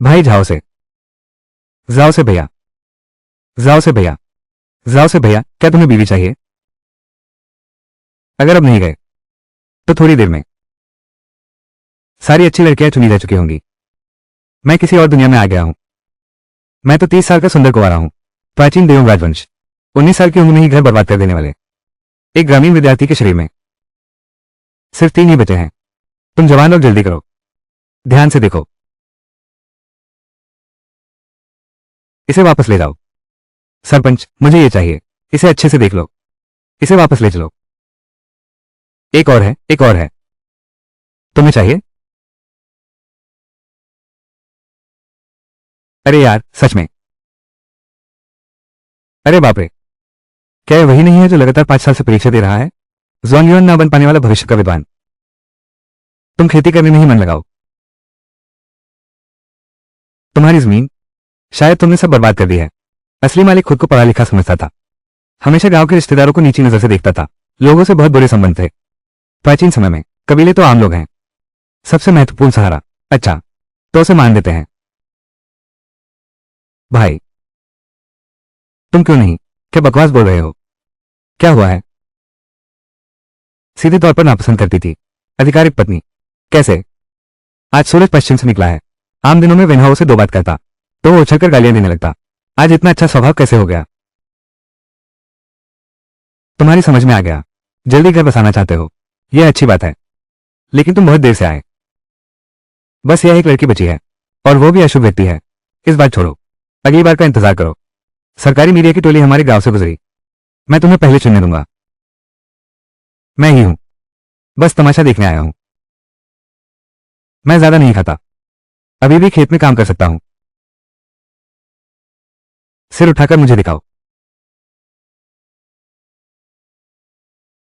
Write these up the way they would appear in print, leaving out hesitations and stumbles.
भाई जाओ से, जाओ से भैया, जाओ से भैया, जाओ से भैया, क्या तुम्हें बीवी चाहिए? अगर अब नहीं गए तो थोड़ी देर में सारी अच्छी लड़कियां चुनी जा चुकी होंगी। मैं किसी और दुनिया में आ गया हूं। मैं तो 30 साल का सुंदर कुंवारा हूं। प्राचीन देवों राजवंश। 19 साल की उम्र में ही घर बर्बाद कर देने वाले एक ग्रामीण विद्यार्थी के शरीर में सिर्फ 3 ही बचे हैं। तुम जवान लोग जल्दी करो, ध्यान से देखो, इसे वापस ले जाओ। सरपंच, मुझे ये चाहिए, इसे अच्छे से देख लो, इसे वापस ले चलो। एक और है, एक और है। तुम्हें चाहिए? अरे यार, सच में? अरे बाप रे, क्या ये वही नहीं है जो लगातार 5 साल से परीक्षा दे रहा है? जॉन ना बन पाने वाला भविष्य का विद्वान। तुम खेती करने में ही मन लगाओ। तुम्हारी जमीन शायद तुमने सब बर्बाद कर दी है। असली मालिक खुद को पढ़ा लिखा समझता था। हमेशा गांव के रिश्तेदारों को नीची नजर से देखता था। लोगों से बहुत बुरे संबंध थे। प्राचीन समय में कबीले तो आम लोग हैं, सबसे महत्वपूर्ण सहारा। अच्छा, तो उसे मान देते हैं। भाई, तुम क्यों नहीं, क्या बकवास बोल रहे हो? क्या हुआ है? सीधे तौर पर नापसंद करती थी। आधिकारिक पत्नी। कैसे? आज सूरज पश्चिम से निकला है। आम दिनों में वेन्हाओ से 2 बात करता तो वो उछलकर गालियां देने लगता। आज इतना अच्छा स्वभाव कैसे हो गया? तुम्हारी समझ में आ गया। जल्दी घर बसाना चाहते हो, यह अच्छी बात है, लेकिन तुम बहुत देर से आए। बस यह एक लड़की बची है, और वो भी अशुभ व्यक्ति है। इस बार छोड़ो, अगली बार का इंतजार करो। सरकारी मीडिया की टोली हमारे गांव से गुजरी। मैं तुम्हें पहले चुनने दूंगा। मैं ही हूं, बस तमाशा देखने आया हूं। मैं ज्यादा नहीं खाता, अभी भी खेत में काम कर सकता हूं। सिर उठाकर मुझे दिखाओ।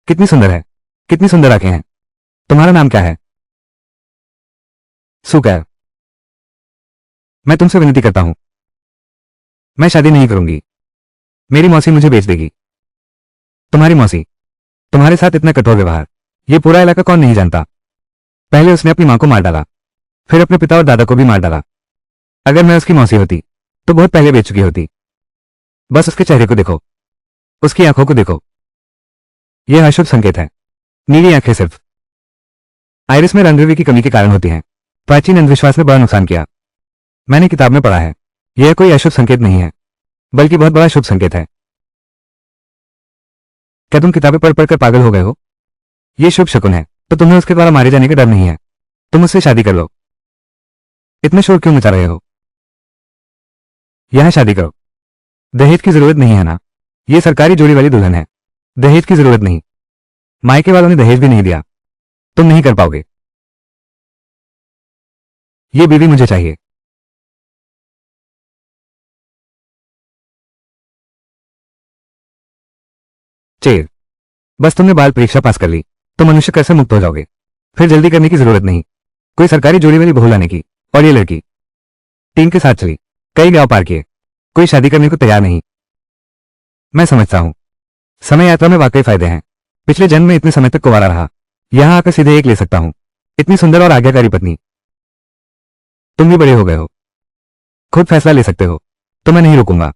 कितनी सुंदर है, कितनी सुंदर आंखें हैं। तुम्हारा नाम क्या है? सुकैर। मैं तुमसे विनती करता हूं, मैं शादी नहीं करूंगी। मेरी मौसी मुझे बेच देगी। तुम्हारी मौसी? तुम्हारे साथ इतना कठोर व्यवहार ये पूरा इलाका कौन नहीं जानता। पहले उसने अपनी मां को मार डाला, फिर अपने पिता और दादा को भी मार डाला। अगर मैं उसकी मौसी होती तो बहुत पहले बेच चुकी होती। बस उसके चेहरे को देखो, उसकी आंखों को देखो, यह अशुभ संकेत है। नीली आंखें सिर्फ आइरिस में रंग की कमी के कारण होती हैं। प्राचीन अंधविश्वास ने बड़ा नुकसान किया। मैंने किताब में पढ़ा है, यह कोई अशुभ संकेत नहीं है, बल्कि बहुत बड़ा शुभ संकेत है। क्या तुम किताबें पढ़ पढ़कर पागल हो गए हो? यह शुभ शकुन है, तो तुम्हें उसके द्वारा मारे जाने का डर नहीं है। तुम उससे शादी कर लो। इतने शोर क्यों मचा रहे हो? यहां शादी करो। दहेज की जरूरत नहीं है ना? यह सरकारी जोड़ी वाली दुल्हन है, दहेज की जरूरत नहीं। मायके वालों ने दहेज भी नहीं दिया। तुम नहीं कर पाओगे। ये बीवी मुझे चाहिए। चेर, बस तुमने बाल परीक्षा पास कर ली तो मनुष्य कर से मुक्त हो जाओगे। फिर जल्दी करने की जरूरत नहीं। कोई सरकारी जोड़ी वाली बहू लाने की। और ये लड़की टीम के साथ चली, कई गांव पार किए, कोई शादी करने को तैयार नहीं। मैं समझता हूं, समय यात्रा में वाकई फायदे हैं। पिछले जन्म में इतने समय तक कुंवारा रहा, यहां आकर सीधे एक ले सकता हूं। इतनी सुंदर और आज्ञाकारी पत्नी। तुम भी बड़े हो गए हो, खुद फैसला ले सकते हो, तो मैं नहीं रुकूंगा।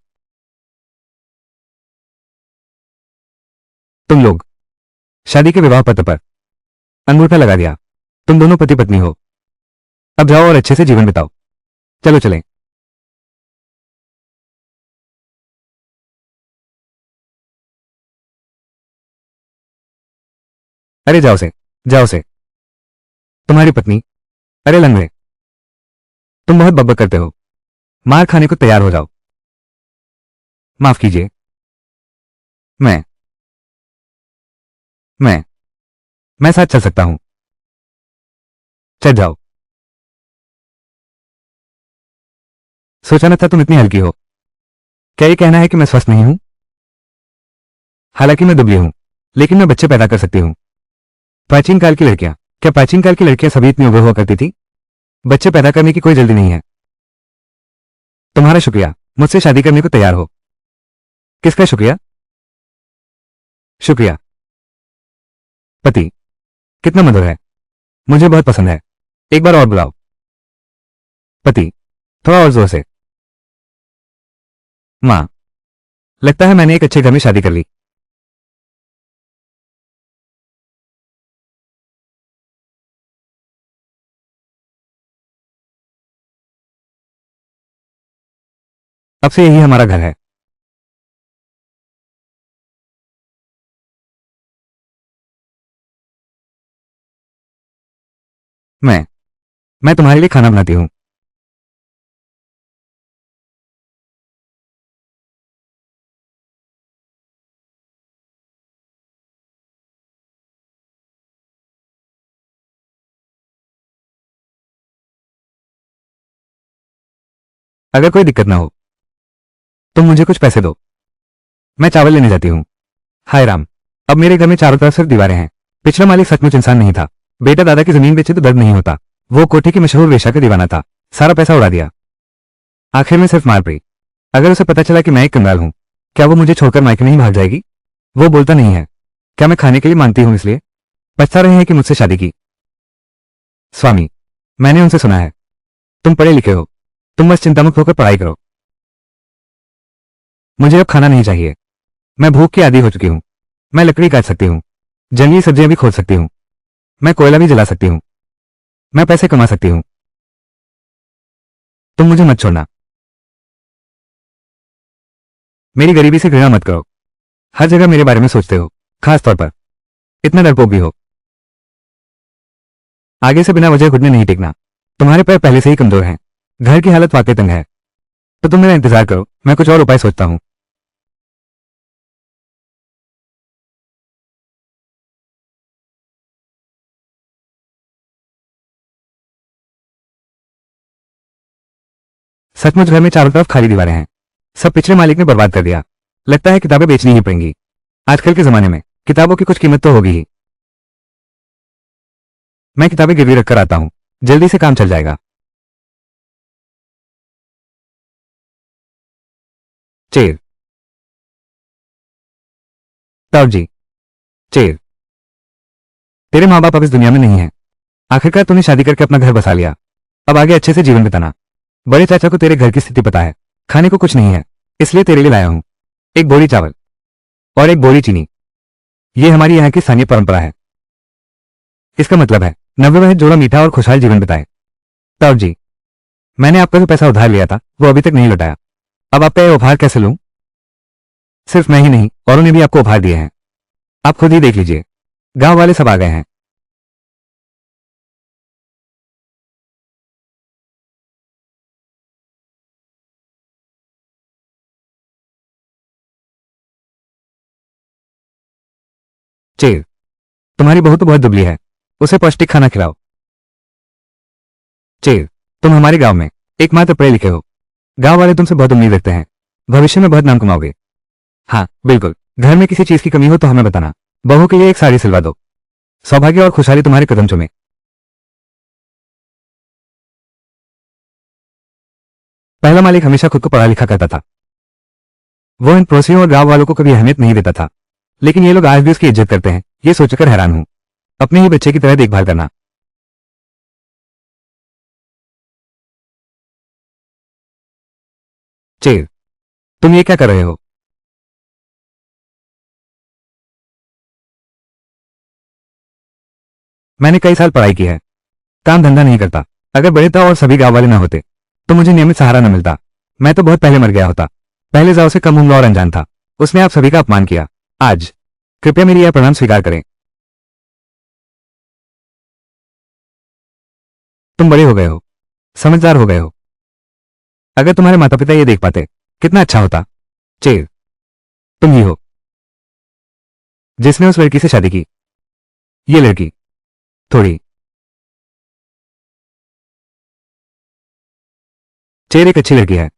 तुम लोग शादी के विवाह पत्र पर अंगूठा लगा दिया। तुम दोनों पति पत्नी हो। अब जाओ और अच्छे से जीवन बिताओ। चलो चलें। अरे जाओ से, जाओ से। तुम्हारी पत्नी? अरे लंगड़े, तुम बहुत बकबक करते हो। मार खाने को तैयार हो जाओ। माफ कीजिए। मैं मैं मैं साथ चल सकता हूं। चल जाओ। सोचा न था तुम इतनी हल्की हो। क्या ये कहना है कि मैं स्वस्थ नहीं हूं? हालांकि मैं दुबली हूं, लेकिन मैं बच्चे पैदा कर सकती हूं। प्राचीन काल की लड़कियां, क्या प्राचीन काल की लड़कियां सभी इतनी उग्र हुआ करती थी? बच्चे पैदा करने की कोई जल्दी नहीं है। तुम्हारा शुक्रिया, मुझसे शादी करने को तैयार हो। किसका शुक्रिया? शुक्रिया। पति कितना मधुर है, मुझे बहुत पसंद है। एक बार और बुलाओ। पति थोड़ा और जोर से। माँ, लगता है मैंने एक अच्छे घर में शादी कर ली। अब से यही हमारा घर है। मैं मैं तुम्हारे लिए खाना बनाती हूँ। अगर कोई दिक्कत ना हो तुम मुझे कुछ पैसे दो, मैं चावल लेने जाती हूँ। हाय राम, अब मेरे घर में चारों तरफ सिर्फ दीवारें हैं। पिछला मालिक सचमुच इंसान नहीं था। बेटा दादा की जमीन बेचे तो दर्द नहीं होता। वो कोठे की मशहूर वेश्या का दीवाना था, सारा पैसा उड़ा दिया। आखिर में सिर्फ मार पड़ी। अगर उसे पता चला कि मैं एक कंगाल हूं, क्या वो मुझे छोड़कर मायके नहीं भाग जाएगी? वो बोलता नहीं है। क्या मैं खाने के लिए मांगती हूं इसलिए पछता रहे हैं कि मुझसे शादी की? स्वामी, मैंने उनसे सुना है तुम पढ़े लिखे हो, तुम बस चिंतामुक्त होकर पढ़ाई करो। मुझे अब खाना नहीं चाहिए। मैं भूख की आदी हो चुकी हूँ। मैं लकड़ी काट सकती हूँ, जंगली सब्जियां भी खोद सकती हूँ, मैं कोयला भी जला सकती हूँ, मैं पैसे कमा सकती हूँ। तुम मुझे मत छोड़ना। मेरी गरीबी से घृणा मत करो। हर जगह मेरे बारे में सोचते हो, खास तौर पर इतना डरपोक भी हो। आगे से बिना वजह घुटने नहीं टेकना। तुम्हारे पैर पहले से ही कमजोर हैं। घर की हालत वाकई तंग है। तो तुम मेरा इंतजार करो, मैं कुछ और उपाय सोचता हूँ। सचमुच घर में चारों तरफ खाली दीवारें हैं। सब पिछले मालिक ने बर्बाद कर दिया। लगता है किताबें बेचनी ही पड़ेंगी। आजकल के जमाने में किताबों की कुछ कीमत तो होगी ही। मैं किताबें गिरवी रखकर आता हूँ, जल्दी से काम चल जाएगा। चेर। ताऊ जी। चेर। तेरे माँ बाप अब इस दुनिया में नहीं है। आखिरकार तूने शादी करके अपना घर बसा लिया। अब आगे अच्छे से जीवन बिताना। बड़े चाचा को तेरे घर की स्थिति पता है। खाने को कुछ नहीं है, इसलिए तेरे लिए लाया हूं एक बोरी चावल और एक बोरी चीनी। ये हमारी यहाँ की स्थानीय परंपरा है। इसका मतलब है नवविवाहित वह जोड़ा मीठा और खुशहाल जीवन बिताए। ताऊ जी, मैंने आपका जो पैसा उधार लिया था वो अभी तक नहीं लौटाया। अब आपका ये उपहार कैसे लूं? सिर्फ मैं ही नहीं, औरों ने भी आपको उपहार दिए हैं। आप खुद ही देख लीजिए, गांव वाले सब आ गए हैं। चेर, तुम्हारी बहू तो बहुत दुबली है, उसे पौष्टिक खाना खिलाओ। चेर, तुम हमारे गांव में एकमात्र पढ़े लिखे हो। गांव वाले तुमसे बहुत उम्मीद रखते हैं। भविष्य में बहुत नाम कमाओगे। हाँ बिल्कुल, घर में किसी चीज की कमी हो तो हमें बताना। बहू के लिए एक साड़ी सिलवा दो। सौभाग्य और खुशहाली तुम्हारे कदम चूमे। पहला मालिक हमेशा खुद को पढ़ा लिखा करता था। वो इन पड़ोसियों और गांव वालों को कभी अहमियत नहीं देता था। लेकिन ये लोग आज भी उसकी इज्जत करते हैं, ये सोचकर हैरान हूं। अपने ही बच्चे की तरह देखभाल करना। चेर, तुम ये क्या कर रहे हो? मैंने कई साल पढ़ाई की है, काम धंधा नहीं करता। अगर बड़े ताऊ और सभी गांव वाले ना होते तो मुझे नियमित सहारा न मिलता। मैं तो बहुत पहले मर गया होता। पहले जाओ से कम उम्र और अनजान था। उसने आप सभी का अपमान किया। आज कृपया मेरी यह प्रणाम स्वीकार करें। तुम बड़े हो गए हो, समझदार हो गए हो। अगर तुम्हारे माता पिता ये देख पाते कितना अच्छा होता। चेर, तुम ही हो जिसने उस लड़की से शादी की। ये लड़की थोड़ी। चेर एक अच्छी लड़की है।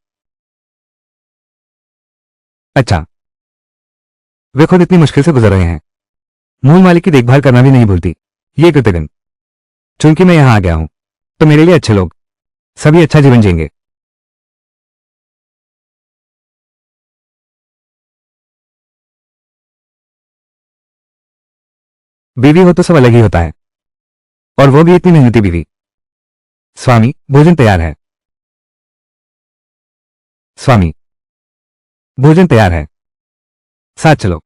अच्छा, वे खुद इतनी मुश्किल से गुजर रहे हैं, मूल मालिक की देखभाल करना भी नहीं भूलती। ये कृतज्ञ। चूंकि मैं यहां आ गया हूं तो मेरे लिए अच्छे लोग सभी अच्छा जीवन जिएंगे। बीवी हो तो सब अलग ही होता है, और वो भी इतनी मेहनती बीवी। स्वामी, भोजन तैयार है। स्वामी, भोजन तैयार है, साथ चलो।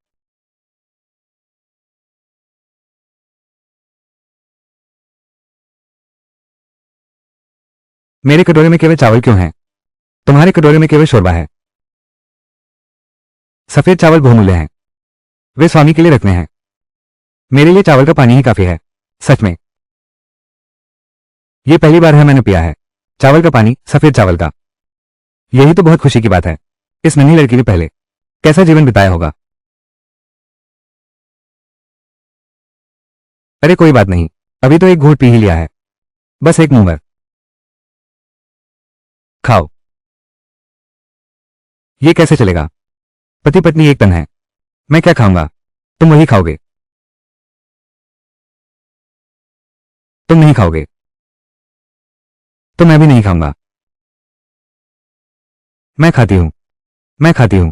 मेरे कटोरे में केवल चावल क्यों है? तुम्हारे कटोरे में केवल शोरबा है। सफेद चावल बहुमूल्य हैं, वे स्वामी के लिए रखने हैं। मेरे लिए चावल का पानी ही काफी है। सच में, यह पहली बार है मैंने पिया है चावल का पानी, सफेद चावल का। यही तो बहुत खुशी की बात है। इस नन्ही लड़की ने पहले कैसा जीवन बिताया होगा। अरे कोई बात नहीं, अभी तो एक घूंट पी ही लिया है, बस एक मुंह भर। खाओ। ये कैसे चलेगा? पति पत्नी एक तन है। मैं क्या खाऊंगा? तुम वही खाओगे। तुम नहीं खाओगे तो मैं भी नहीं खाऊंगा। मैं खाती हूं, मैं खाती हूं।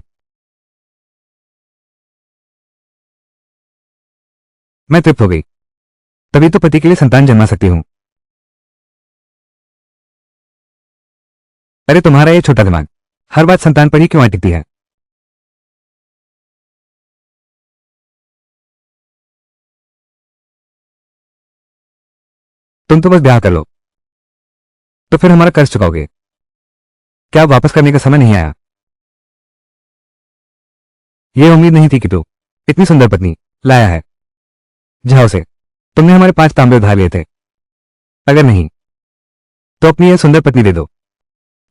मैं तृप्त हो गई, तभी तो पति के लिए संतान जन्मा सकती हूं। अरे तुम्हारा ये छोटा दिमाग हर बात संतान पर ही क्यों अटकती है? तुम तो बस ब्याह कर लो, तो फिर हमारा कर्ज चुकाओगे। क्या अब वापस करने का समय नहीं आया? यह उम्मीद नहीं थी कि तू इतनी सुंदर पत्नी लाया है। जाओ से, तुमने हमारे 5 तांबे उधार लिए थे। अगर नहीं तो अपनी यह सुंदर पत्नी दे दो,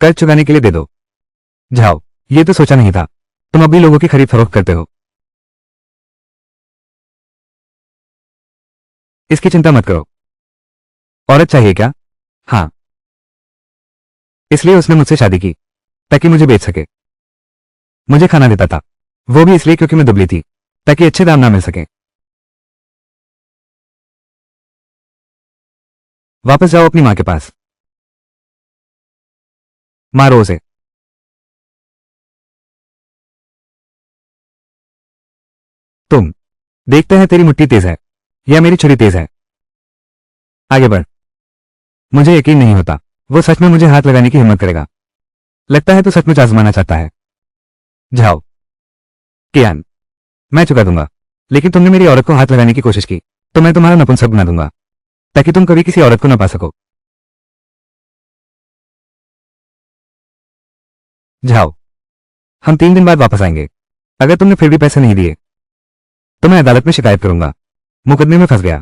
कर्ज चुकाने के लिए दे दो। जाओ। ये तो सोचा नहीं था तुम अभी लोगों की खरीद फरोख्त करते हो। इसकी चिंता मत करो। औरत चाहिए क्या? हाँ, इसलिए उसने मुझसे शादी की ताकि मुझे बेच सके। मुझे खाना देता था, वो भी इसलिए क्योंकि मैं दुबली थी, ताकि अच्छे दाम ना मिल सके। वापस जाओ अपनी मां के पास, मारो उसे। तुम देखते हैं तेरी मुट्ठी तेज है या मेरी छुरी तेज है। आगे बढ़। मुझे यकीन नहीं होता वो सच में मुझे हाथ लगाने की हिम्मत करेगा। लगता है तो सचमुच आजमाना चाहता है। जाओ। कियान, मैं चुका दूंगा, लेकिन तुमने मेरी औरत को हाथ लगाने की कोशिश की तो मैं तुम्हारा नपुंसक बना दूंगा, ताकि तुम कभी किसी औरत को न पा सको। जाओ। हम 3 दिन बाद वापस आएंगे। अगर तुमने फिर भी पैसे नहीं दिए तो मैं अदालत में शिकायत करूंगा। मुकदमे में फंस गया।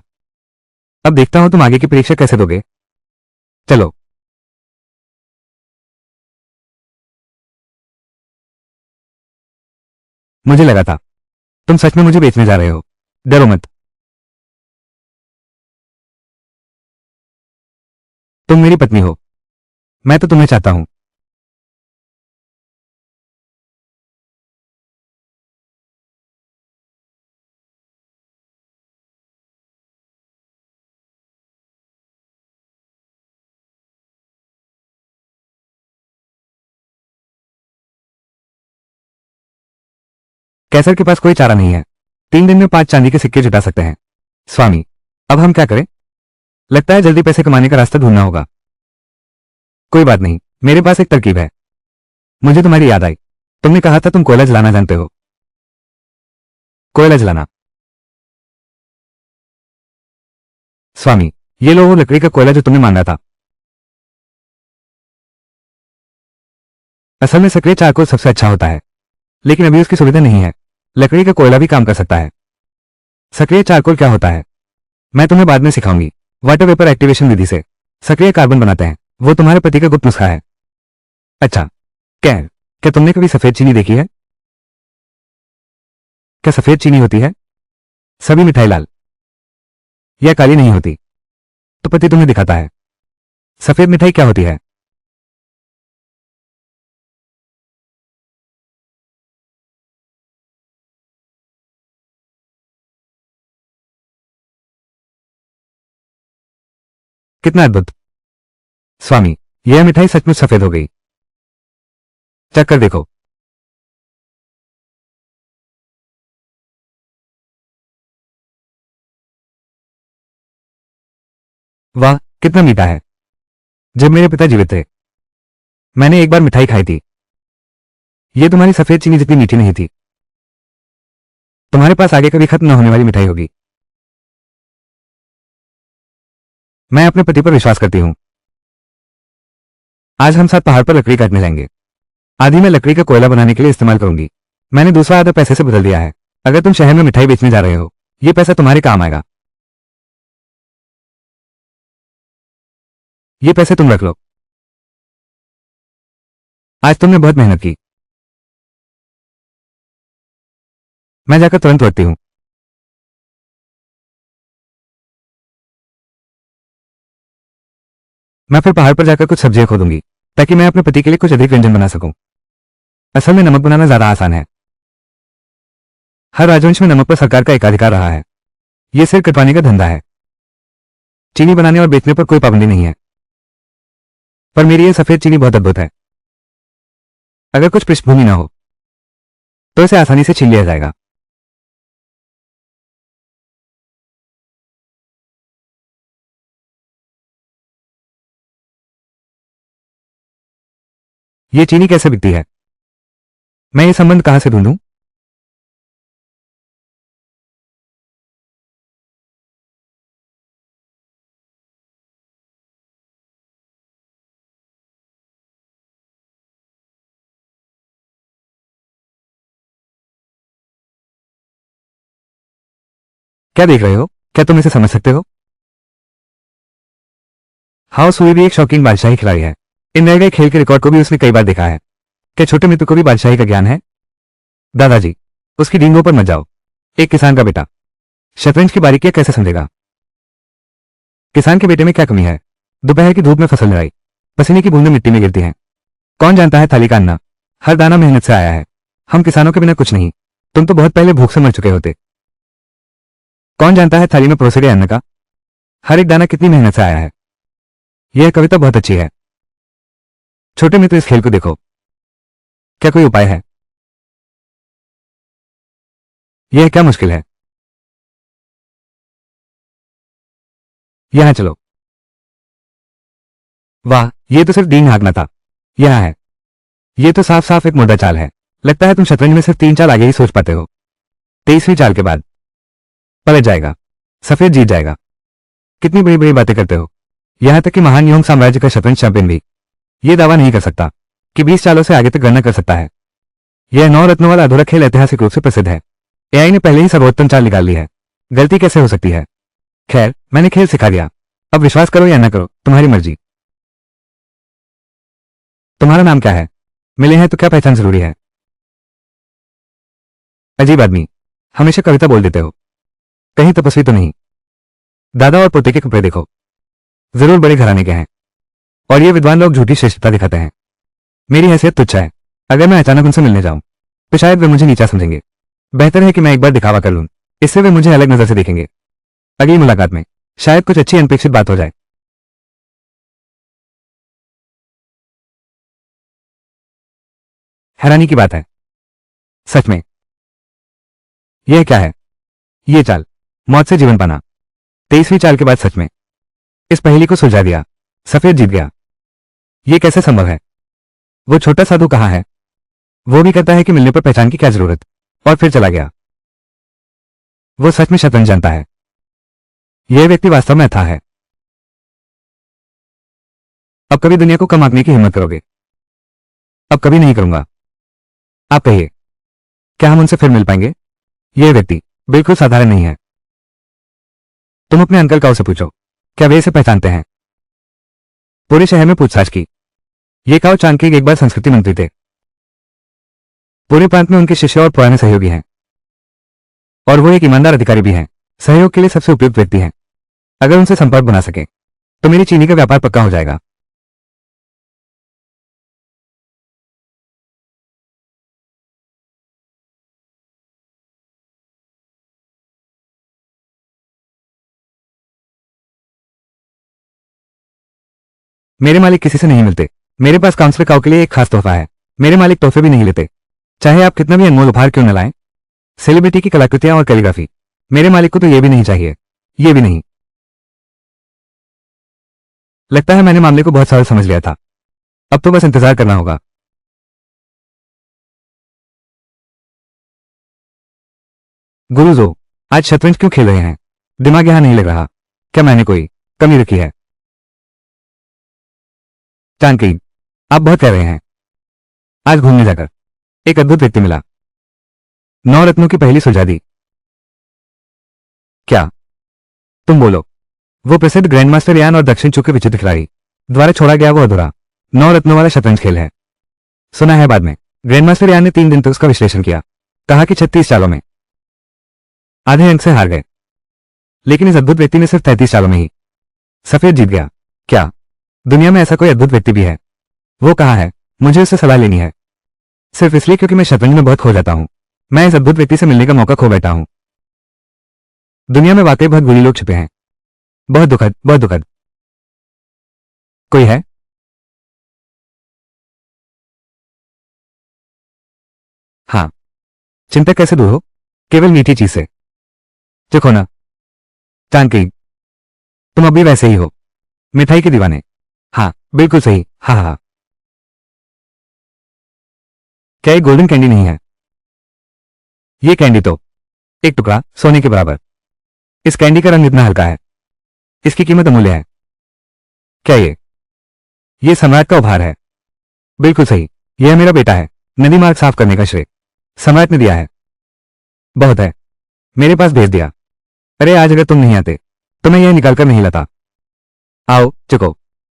अब देखता हूं तुम आगे की परीक्षा कैसे दोगे। चलो। मुझे लगा था तुम सच में मुझे बेचने जा रहे हो। डरो मत, तुम मेरी पत्नी हो। मैं तो तुम्हें चाहता हूं। कैसर के पास कोई चारा नहीं है। 3 दिन में 5 चांदी के सिक्के जुटा सकते हैं। स्वामी, अब हम क्या करें? लगता है जल्दी पैसे कमाने का रास्ता ढूंढना होगा। कोई बात नहीं, मेरे पास एक तरकीब है। मुझे तुम्हारी याद आई, तुमने कहा था तुम कोयला जलाना जानते हो। कोयला जलाना। स्वामी, ये लो वो लकड़ी का कोयला जो तुमने मांगा था। असल में सक्रिय चारकोल सबसे अच्छा होता है, लेकिन अभी उसकी सुविधा नहीं है। लकड़ी का कोयला भी काम कर सकता है। सक्रिय चारकोल क्या होता है मैं तुम्हें बाद में सिखाऊंगी। वाटर वेपर एक्टिवेशन विधि से सक्रिय कार्बन बनाते हैं। वो तुम्हारे पति का गुप्त नुस्खा है। अच्छा, क्या तुमने कभी सफेद चीनी देखी है? क्या सफेद चीनी होती है? सभी मिठाई लाल या काली नहीं होती। तो पति तुम्हें दिखाता है सफेद मिठाई क्या होती है। कितना अद्भुत। स्वामी, यह मिठाई सचमुच सफेद हो गई। चख कर देखो। वाह, कितना मीठा है। जब मेरे पिता जीवित थे मैंने एक बार मिठाई खाई थी। ये तुम्हारी सफेद चीनी जितनी मीठी नहीं थी। तुम्हारे पास आगे कभी खत्म न होने वाली मिठाई होगी। मैं अपने पति पर विश्वास करती हूँ। आज हम साथ पहाड़ पर लकड़ी काटने जाएंगे। आधी मैं लकड़ी का कोयला बनाने के लिए इस्तेमाल करूंगी। मैंने दूसरा आधा पैसे से बदल दिया है। अगर तुम शहर में मिठाई बेचने जा रहे हो, ये पैसा तुम्हारे काम आएगा। ये पैसे तुम रख लो। आज तुमने बहुत मेहनत की। मैं जाकर तुरंत लौटती हूँ। मैं फिर पहाड़ पर जाकर कुछ सब्जियां खोदूंगी ताकि मैं अपने पति के लिए कुछ अधिक व्यंजन बना सकूं। असल में नमक बनाना ज्यादा आसान है। हर राजवंश में नमक पर सरकार का एकाधिकार रहा है। यह सिर कटवाने का धंधा है। चीनी बनाने और बेचने पर कोई पाबंदी नहीं है। पर मेरी यह सफेद चीनी बहुत अद्भुत है। अगर कुछ पृष्ठभूमि ना हो तो इसे आसानी से छीन लिया जाएगा। यह चीनी कैसे बिकती है? मैं ये संबंध कहां से ढूंढूं? क्या देख रहे हो? क्या तुम इसे समझ सकते हो? हाउस हुई भी एक शौकीन बादशाही खिलाड़ी है। इन नए गए खेल के रिकॉर्ड को भी उसने कई बार देखा है। क्या छोटे मित्र को भी बादशाही का ज्ञान है? दादाजी, उसकी डींगों पर मत जाओ। एक किसान का बेटा शतरंज की बारीकियां कैसे समझेगा? किसान के बेटे में क्या कमी है? दोपहर की धूप में फसल लड़ाई, पसीने की बूंदें मिट्टी में गिरती हैं। कौन जानता है थाली का अन्ना हर दाना मेहनत से आया है। हम किसानों के बिना कुछ नहीं। तुम तो बहुत पहले भूख से मर चुके होते। कौन जानता है थाली में परोसे गए अन्न का हर एक दाना कितनी मेहनत से आया है। यह कविता बहुत अच्छी है। छोटे मित्र, इस खेल को देखो। क्या कोई उपाय है? यह क्या मुश्किल है? यहां चलो। वाह, यह तो सिर्फ दीन हाँकना था। यह है। यह तो साफ साफ एक मुद्दा चाल है। लगता है तुम शतरंज में सिर्फ 3 चाल आगे ही सोच पाते हो। 23वीं चाल के बाद पलट जाएगा। सफेद जीत जाएगा। कितनी बड़ी बड़ी बातें करते हो। यहां तक कि महान योंग साम्राज्य का शतरंज चैंपियन भी यह दावा नहीं कर सकता कि 20 चालों से आगे तक गणना कर सकता है। यह 9 रत्नों वाला अधूरा खेल ऐतिहासिक रूप से प्रसिद्ध है। एआई ने पहले ही सर्वोत्तम चाल निकाल ली है। गलती कैसे हो सकती है? खैर, मैंने खेल सिखा दिया। अब विश्वास करो या न करो, तुम्हारी मर्जी। तुम्हारा नाम क्या है? मिले हैं तो क्या पहचान जरूरी है? अजीब आदमी, हमेशा कविता बोल देते हो। कहीं तपस्वी तो नहीं? दादा और पोते के कपड़े देखो, जरूर बड़े घराने के हैं। और ये विद्वान लोग झूठी श्रेष्ठता दिखाते हैं। मेरी हैसियत तुच्छ है। अगर मैं अचानक उनसे मिलने जाऊं तो शायद वे मुझे नीचा समझेंगे। बेहतर है कि मैं एक बार दिखावा कर लूं। इससे वे मुझे अलग नजर से देखेंगे। अगली मुलाकात में शायद कुछ अच्छी अनपेक्षित बात हो जाए। हैरानी की बात है। सच में। यह क्या है? यह चाल मौत से जीवन पाना। 23वीं चाल के बाद सच में इस पहेली को सुलझा दिया। सफेद जीत गया। यह कैसे संभव है? वो छोटा साधु कहाँ है? वो भी कहता है कि मिलने पर पहचान की क्या जरूरत, और फिर चला गया। वो सच में शतरंज जानता है। यह व्यक्ति वास्तव में अथाह है। अब कभी दुनिया को कम आंकने की हिम्मत करोगे? अब कभी नहीं करूंगा। आप कहिए, क्या हम उनसे फिर मिल पाएंगे? यह व्यक्ति बिल्कुल साधारण नहीं है। तुम अपने अंकल काऊ से पूछो, क्या वे इसे पहचानते हैं? पूरे शहर में पूछताछ की। ये काऊ चाणक्य एक बार संस्कृति मंत्री थे। पूरे प्रांत में उनके शिष्य और पुराने सहयोगी हैं। और वो एक ईमानदार अधिकारी भी हैं। सहयोग के लिए सबसे उपयुक्त व्यक्ति हैं। अगर उनसे संपर्क बना सके तो मेरी चीनी का व्यापार पक्का हो जाएगा। मेरे मालिक किसी से नहीं मिलते। मेरे पास काउंसलर काऊ के लिए एक खास तोहफा है। मेरे मालिक तोहफे भी नहीं लेते, चाहे आप कितना भी अनमोल उपहार क्यों न लाएं। सेलिब्रिटी की कलाकृतियां और कैलीग्राफी। मेरे मालिक को तो यह भी नहीं चाहिए। यह भी नहीं। लगता है मैंने मामले को बहुत सरल समझ लिया था। अब तो बस इंतजार करना होगा। गुरुजो, आज शतरंज क्यों खेल रहे हैं? दिमाग यहां नहीं लग रहा। क्या मैंने कोई कमी रखी है? जानकी, आप बहुत कह रहे हैं। आज घूमने जाकर एक अद्भुत व्यक्ति मिला। 9 रत्नों की पहेली सुलझा दी। क्या? तुम बोलो। वो प्रसिद्ध ग्रैंड मास्टर यान और दक्षिण चुके विचित्र खिलाड़ी द्वारा छोड़ा गया वो अधूरा 9 रत्नों वाला शतरंज खेल है। सुना है बाद में ग्रैंड मास्टर यान ने 3 दिन तक उसका विश्लेषण किया। कहा कि 36 चालों में आधे अंक से हार गए, लेकिन इस अद्भुत व्यक्ति ने सिर्फ 33 चालों में ही सफेद जीत गया। क्या दुनिया में ऐसा कोई अद्भुत व्यक्ति भी है? वो कहाँ है? मुझे उससे सलाह लेनी है, सिर्फ इसलिए क्योंकि मैं शतरंज में बहुत खो जाता हूं। मैं इस अद्भुत व्यक्ति से मिलने का मौका खो बैठा हूं। दुनिया में वाकई बहुत बुरी लोग छिपे हैं। बहुत दुखद, बहुत दुखद। कोई है? हाँ। चिंता कैसे दूर हो? केवल मीठी चीज से। चुप होना। जानकी, तुम अभी वैसे ही हो, मिठाई के दीवाने। हाँ, बिल्कुल सही। हाँ हाँ। क्या ये गोल्डन कैंडी नहीं है? ये कैंडी तो एक टुकड़ा सोने के बराबर। इस कैंडी का रंग इतना हल्का है, इसकी कीमत अमूल्य है। क्या ये सम्राट का उपहार है? बिल्कुल सही। यह मेरा बेटा है। नदी मार्ग साफ करने का श्रेय सम्राट ने दिया है। बहुत है, मेरे पास भेज दिया। अरे आज अगर तुम नहीं आते तो मैं यह निकालकर नहीं लाता। आओ चुको।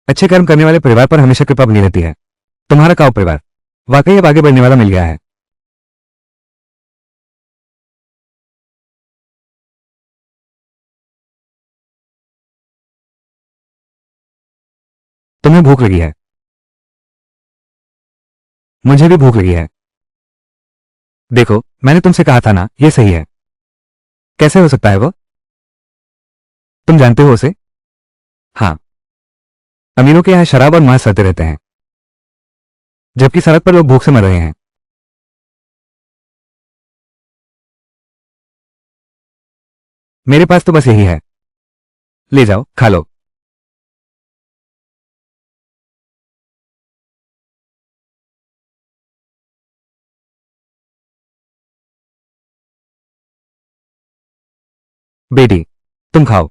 अच्छे कर्म करने वाले परिवार पर हमेशा कृपा बनी रहती है। तुम्हारा काव परिवार वाकई अब आगे बढ़ने वाला मिल गया है। तुम्हें भूख लगी है? मुझे भी भूख लगी है। देखो, मैंने तुमसे कहा था ना, यह सही है। कैसे हो सकता है वो? तुम जानते हो उसे? हाँ। अमीरों के यहां शराब और मांस सड़ते रहते हैं, जबकि सड़क पर लोग भूख से मर रहे हैं। मेरे पास तो बस यही है। ले जाओ, खा लो। बेटी, तुम खाओ।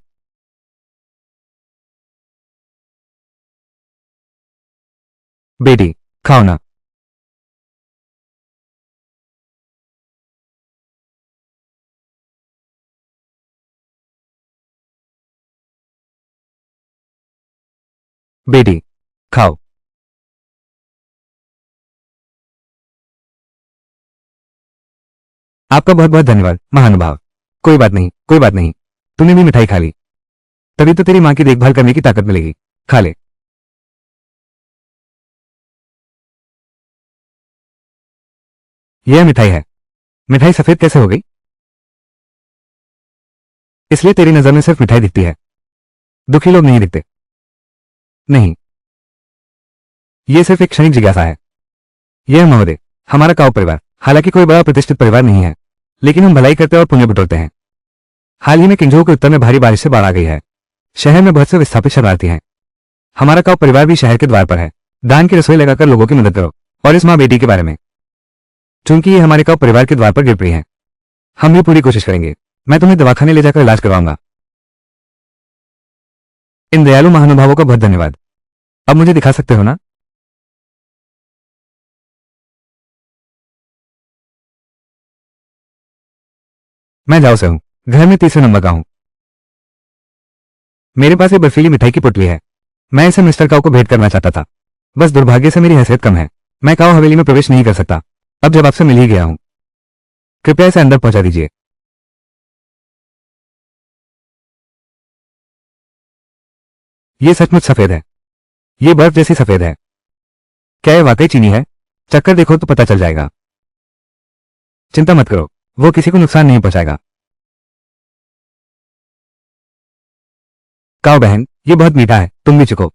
बेटी, खाओ ना। बेटी, खाओ। आपका बहुत बहुत धन्यवाद महानुभाव। कोई बात नहीं, कोई बात नहीं। तूने भी मिठाई खा ली, तभी तो तेरी मां की देखभाल करने की ताकत मिलेगी। खा ले। यह मिठाई है। मिठाई सफेद कैसे हो गई? इसलिए तेरी नजर में सिर्फ मिठाई दिखती है, दुखी लोग नहीं दिखते। नहीं, यह सिर्फ एक क्षणिक जिज्ञासा है। यह महोदय हमारा काव परिवार हालांकि कोई बड़ा प्रतिष्ठित परिवार नहीं है, लेकिन हम भलाई करते और पुण्य बटोरते हैं। हाल ही में किंजो के उत्तर में भारी बारिश से बाढ़ आ गई है। शहर में बहुत से विस्थापित शरणार्थी हैं। हमारा काव परिवार भी शहर के द्वार पर है। दान की रसोई लगाकर लोगों की मदद करो। और इस माँ बेटी के बारे में, चूंकि ये हमारे काव परिवार के द्वार पर गिर पड़ी है, हम भी पूरी कोशिश करेंगे। मैं तुम्हें दवाखाने ले जाकर इलाज करवाऊंगा। इन दयालु महानुभावों का बहुत धन्यवाद। अब मुझे दिखा सकते हो ना? मैं जाओ से हूं, घर में तीसरे नंबर का हूं। मेरे पास एक बर्फीली मिठाई की पुटली है। मैं इसे मिस्टर काव को भेंट करना चाहता था। बस दुर्भाग्य से मेरी हैसियत कम है, मैं काव हवेली में प्रवेश नहीं कर सकता। अब जब आपसे मिल ही गया हूं, कृपया इसे अंदर पहुंचा दीजिए। ये सचमुच सफेद है। ये बर्फ जैसी सफेद है। क्या ये वाकई चीनी है? चक्कर देखो तो पता चल जाएगा। चिंता मत करो, वो किसी को नुकसान नहीं पहुंचाएगा। काव बहन, ये बहुत मीठा है, तुम भी चुको।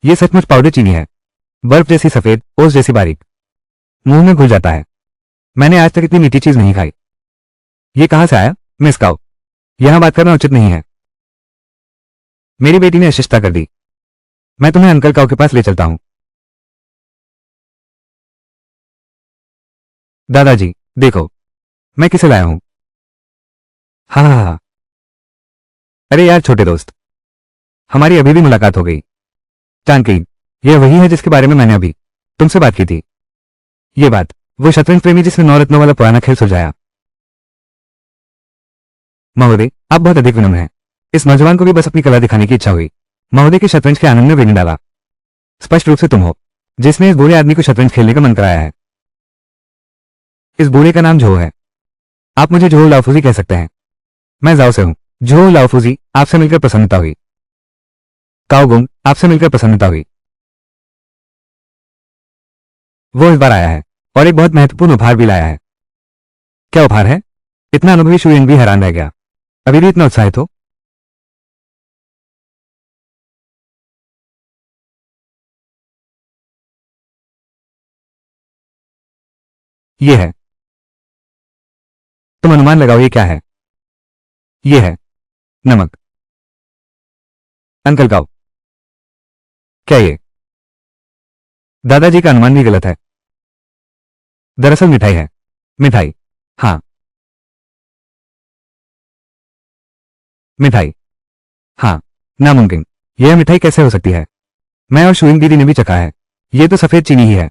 ये सचमुच पाउडर चीनी है, बर्फ जैसी सफेद, ओस जैसी बारीक, मुंह में घुल जाता है। मैंने आज तक इतनी मीठी चीज नहीं खाई। ये कहां से आया मिस काव? यहां बात करना उचित नहीं है। मेरी बेटी ने अशिष्टता कर दी। मैं तुम्हें अंकल काऊ के पास ले चलता हूं। दादाजी, देखो मैं किसे लाया हूं। हाँ हाँ हाँ। अरे यार छोटे दोस्त, हमारी अभी भी मुलाकात हो गई। जानकी, यह वही है जिसके बारे में मैंने अभी तुमसे बात की थी। ये बात, वो शतरंज प्रेमी जिसने 9 रत्नों वाला पुराना खेल सुलझाया। महोदय, आप बहुत अधिक विनम्र हैं। इस नौजवान को भी बस अपनी कला दिखाने की इच्छा हुई। महोदय के शतरंज के आनंद में विघ्न डाला। स्पष्ट रूप से तुम हो जिसने इस बूढ़े आदमी को शतरंज खेलने का मन कराया है। इस बूढ़े का नाम झो है। आप मुझे झो लाउफूजी कह सकते हैं। मैं जाओ से हूं। झो लाउफूजी, आपसे मिलकर प्रसन्नता हुई। काओगुंग, आपसे मिलकर प्रसन्नता हुई। वो इस बार आया है और एक बहुत महत्वपूर्ण उपहार भी लाया है। क्या उपहार है? इतना अनुभवी शुयिंग भी हैरान रह गया। अभी भी इतना उत्साहित हो? ये है। तुम अनुमान लगाओ ये क्या है? ये है नमक। अंकल काऊ, क्या ये? दादाजी का अनुमान भी गलत है। दरअसल मिठाई है। मिठाई। हाँ, मिठाई। हाँ, नामुमकिन। यह मिठाई कैसे हो सकती है? मैं और शुइंग दीदी ने भी चखा है। ये तो सफेद चीनी ही है।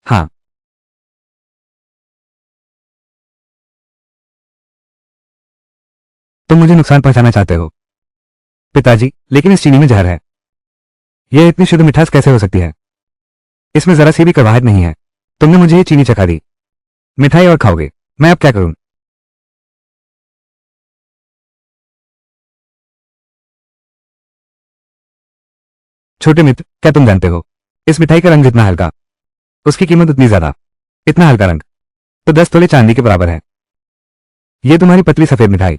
हाँ, तुम मुझे नुकसान पहुंचाना चाहते हो पिताजी, लेकिन इस चीनी में जहर है। यह इतनी शुद्ध मिठास कैसे हो सकती है? इसमें जरा सी भी कड़वाहट नहीं है। तुमने मुझे ये चीनी चखा दी। मिठाई और खाओगे? मैं अब क्या करूं? छोटे मित्र, क्या तुम जानते हो इस मिठाई का रंग जितना हल्का, उसकी कीमत उतनी ज्यादा। इतना हल्का रंग तो 10 तोले चांदी के बराबर है। ये तुम्हारी पतली सफेद मिठाई,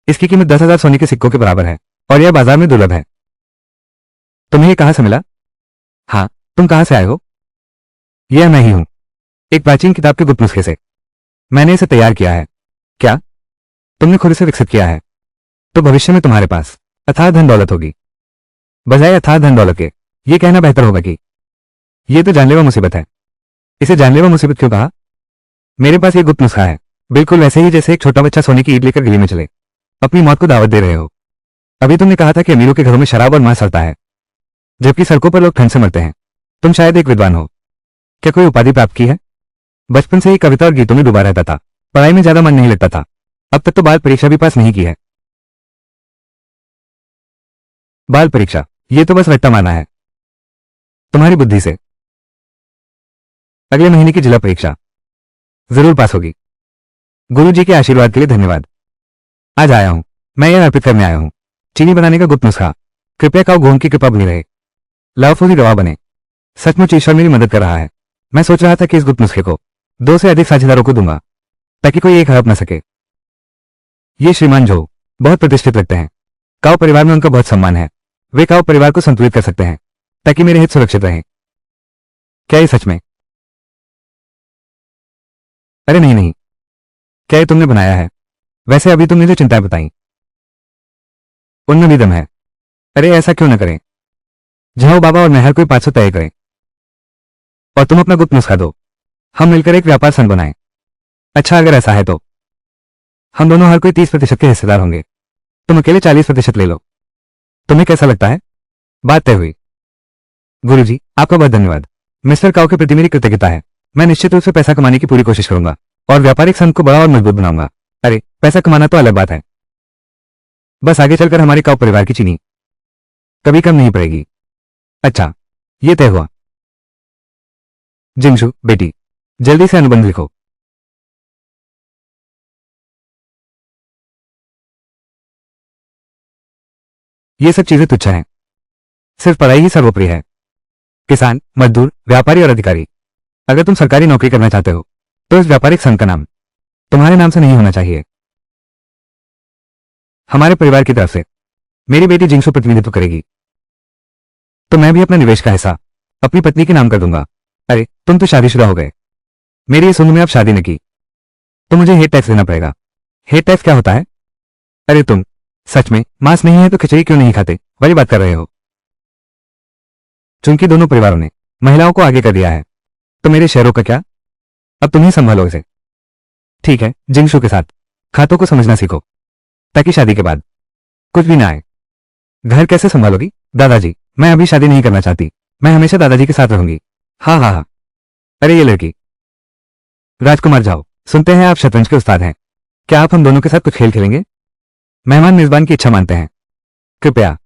इसकी कीमत 10,000 सोने के सिक्कों के बराबर है और यह बाजार में दुर्लभ है। तुम्हें ये कहां से मिला? हाँ, तुम कहां से आए हो? यह मैं ही हूं, एक प्राचीन किताब के गुप्त नुस्खे से। मैंने इसे तैयार किया है। क्या? तुमने खुद इसे विकसित किया है? तो भविष्य में तुम्हारे पास अथाह धन दौलत होगी। बजाय अथाह धन दौलत के ये कहना बेहतर होगा कि ये तो जानलेवा मुसीबत है। इसे जानलेवा मुसीबत क्यों कहा? मेरे पास ये गुप्त नुस्खा है, बिल्कुल वैसे ही जैसे एक छोटा बच्चा सोने की ईंट लेकर गली में चले। अपनी मौत को दावत दे रहे हो। अभी तुमने कहा था कि अमीरों के घरों में शराब और मांस सड़ता है, जबकि सड़कों पर लोग ठंड से मरते हैं। तुम शायद एक विद्वान हो। क्या कोई उपाधि प्राप्त की है? बचपन से ही कविता और गीतों में डूबा रहता था। पढ़ाई में ज्यादा मन नहीं लगता था। अब तक तो बाल परीक्षा भी पास नहीं की है। बाल परीक्षा, ये तो बस रट्टा मारना है तुम्हारी बुद्धि से। अगले महीने की जिला परीक्षा जरूर पास होगी। गुरुजी के आशीर्वाद के लिए धन्यवाद। आज आया हूं, मैं यह अर्पित करने आया हूं चीनी बनाने का गुप्त नुस्खा। कृपया काऊ गोंग की कृपा बनी रहे। लाओफू की गवाह बने। सचमुच ईश्वर मेरी मदद कर रहा है। मैं सोच रहा था कि इस गुप्त नुस्खे को 2 से अधिक साझेदारों को दूंगा ताकि कोई एक हड़प न सके। ये श्रीमान जो बहुत प्रतिष्ठित लगते हैं। काऊ परिवार में उनका बहुत सम्मान है। वे काऊ परिवार को संतुलित कर सकते हैं ताकि मेरे हित सुरक्षित रहें। क्या ये सच में? अरे नहीं नहीं, क्या ये तुमने बनाया है? वैसे अभी तुमने जो चिंताएं बताई उनमें भी दम है। अरे ऐसा क्यों न करें? जाओ बाबा और मैं हर कोई 500 तय करें और तुम अपना गुप्त नुस्खा दो। हम मिलकर एक व्यापार संघ बनाएं। अच्छा, अगर ऐसा है तो हम दोनों हर कोई 30% के हिस्सेदार होंगे। तुम अकेले 40% ले लो। तुम्हें कैसा लगता है? बात तय हुई। गुरुजी, आपका बहुत धन्यवाद। मिस्टर काऊ के प्रति मेरी कृतज्ञता है। मैं निश्चित रूप से पैसा कमाने की पूरी कोशिश करूंगा और व्यापारिक संघ को बड़ा और मजबूत बनाऊंगा। अरे पैसा कमाना तो अलग बात है, बस आगे चलकर हमारे काऊ परिवार की चीनी कभी कम नहीं पड़ेगी। अच्छा, ये तय हुआ। जिंगशु बेटी, जल्दी से अनुबंध लिखो। ये सब चीजें तुच्छ हैं। सिर्फ पढ़ाई ही सर्वोपरि है। किसान, मजदूर, व्यापारी और अधिकारी, अगर तुम सरकारी नौकरी करना चाहते हो तो इस व्यापारिक संघ का नाम तुम्हारे नाम से नहीं होना चाहिए। हमारे परिवार की तरफ से मेरी बेटी जिंगशु प्रतिनिधित्व करेगी, तो मैं भी अपना निवेश का हिस्सा अपनी पत्नी के नाम कर दूंगा। अरे तुम तो शादीशुदा हो गए। मेरी इस उम्र में अब शादी न की तो मुझे हेड टैक्स देना पड़ेगा। हेड टैक्स क्या होता है? अरे तुम सच में मांस नहीं है तो खिचड़ी क्यों नहीं खाते वाली बात कर रहे हो? चूंकि दोनों परिवारों ने महिलाओं को आगे कर दिया है, तो मेरे शेयरों का क्या? अब तुम ही संभालो इसे। ठीक है, जिंगशु के साथ खातों को समझना सीखो, ताकि शादी के बाद कुछ भी ना आए। घर कैसे संभालोगी? दादाजी, मैं अभी शादी नहीं करना चाहती। मैं हमेशा दादाजी के साथ रहूंगी। हाँ हाँ हाँ। अरे ये लड़की। राजकुमार जाओ, सुनते हैं आप शतरंज के उस्ताद हैं। क्या आप हम दोनों के साथ कुछ खेल खेलेंगे? मेहमान मेजबान की इच्छा मानते हैं। कृपया।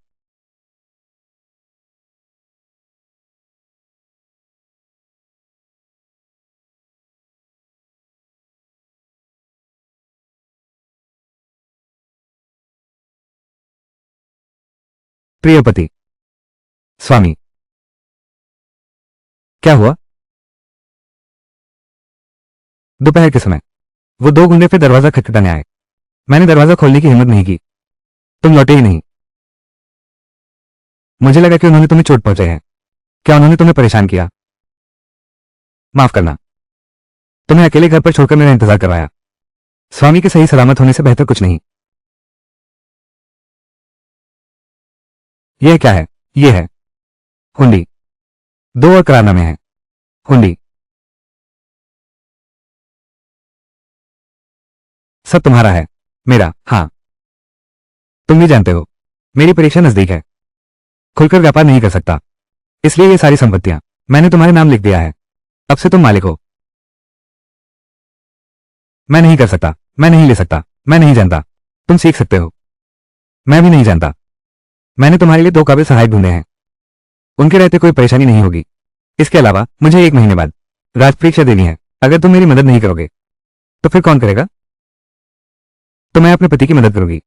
प्रियपति। स्वामी। क्या हुआ? दोपहर के समय वो दो गुंडे फिर दरवाजा खटखटाने आए। मैंने दरवाजा खोलने की हिम्मत नहीं की। तुम लौटे ही नहीं। मुझे लगा कि उन्होंने तुम्हें चोट पहुंचाई है। क्या उन्होंने तुम्हें परेशान किया? माफ करना, तुम्हें अकेले घर पर छोड़कर मेरा इंतजार करवाया। स्वामी के सही सलामत होने से बेहतर कुछ नहीं। यह क्या है? यह है हुंडी। दो और करारनामे हैं। हुंडी। सब तुम्हारा है। मेरा? हाँ। तुम भी जानते हो मेरी परीक्षा नजदीक है। खुलकर व्यापार नहीं कर सकता, इसलिए ये सारी संपत्तियां मैंने तुम्हारे नाम लिख दिया है। अब से तुम मालिक हो। मैं नहीं कर सकता, मैं नहीं ले सकता, मैं नहीं जानता। तुम सीख सकते हो। मैं भी नहीं जानता। मैंने तुम्हारे लिए दो काबिल सहायक ढूंढे हैं। उनके रहते कोई परेशानी नहीं होगी। इसके अलावा मुझे 1 महीने बाद राजपरीक्षा देनी है। अगर तुम मेरी मदद नहीं करोगे तो फिर कौन करेगा? तो मैं अपने पति की मदद करूंगी।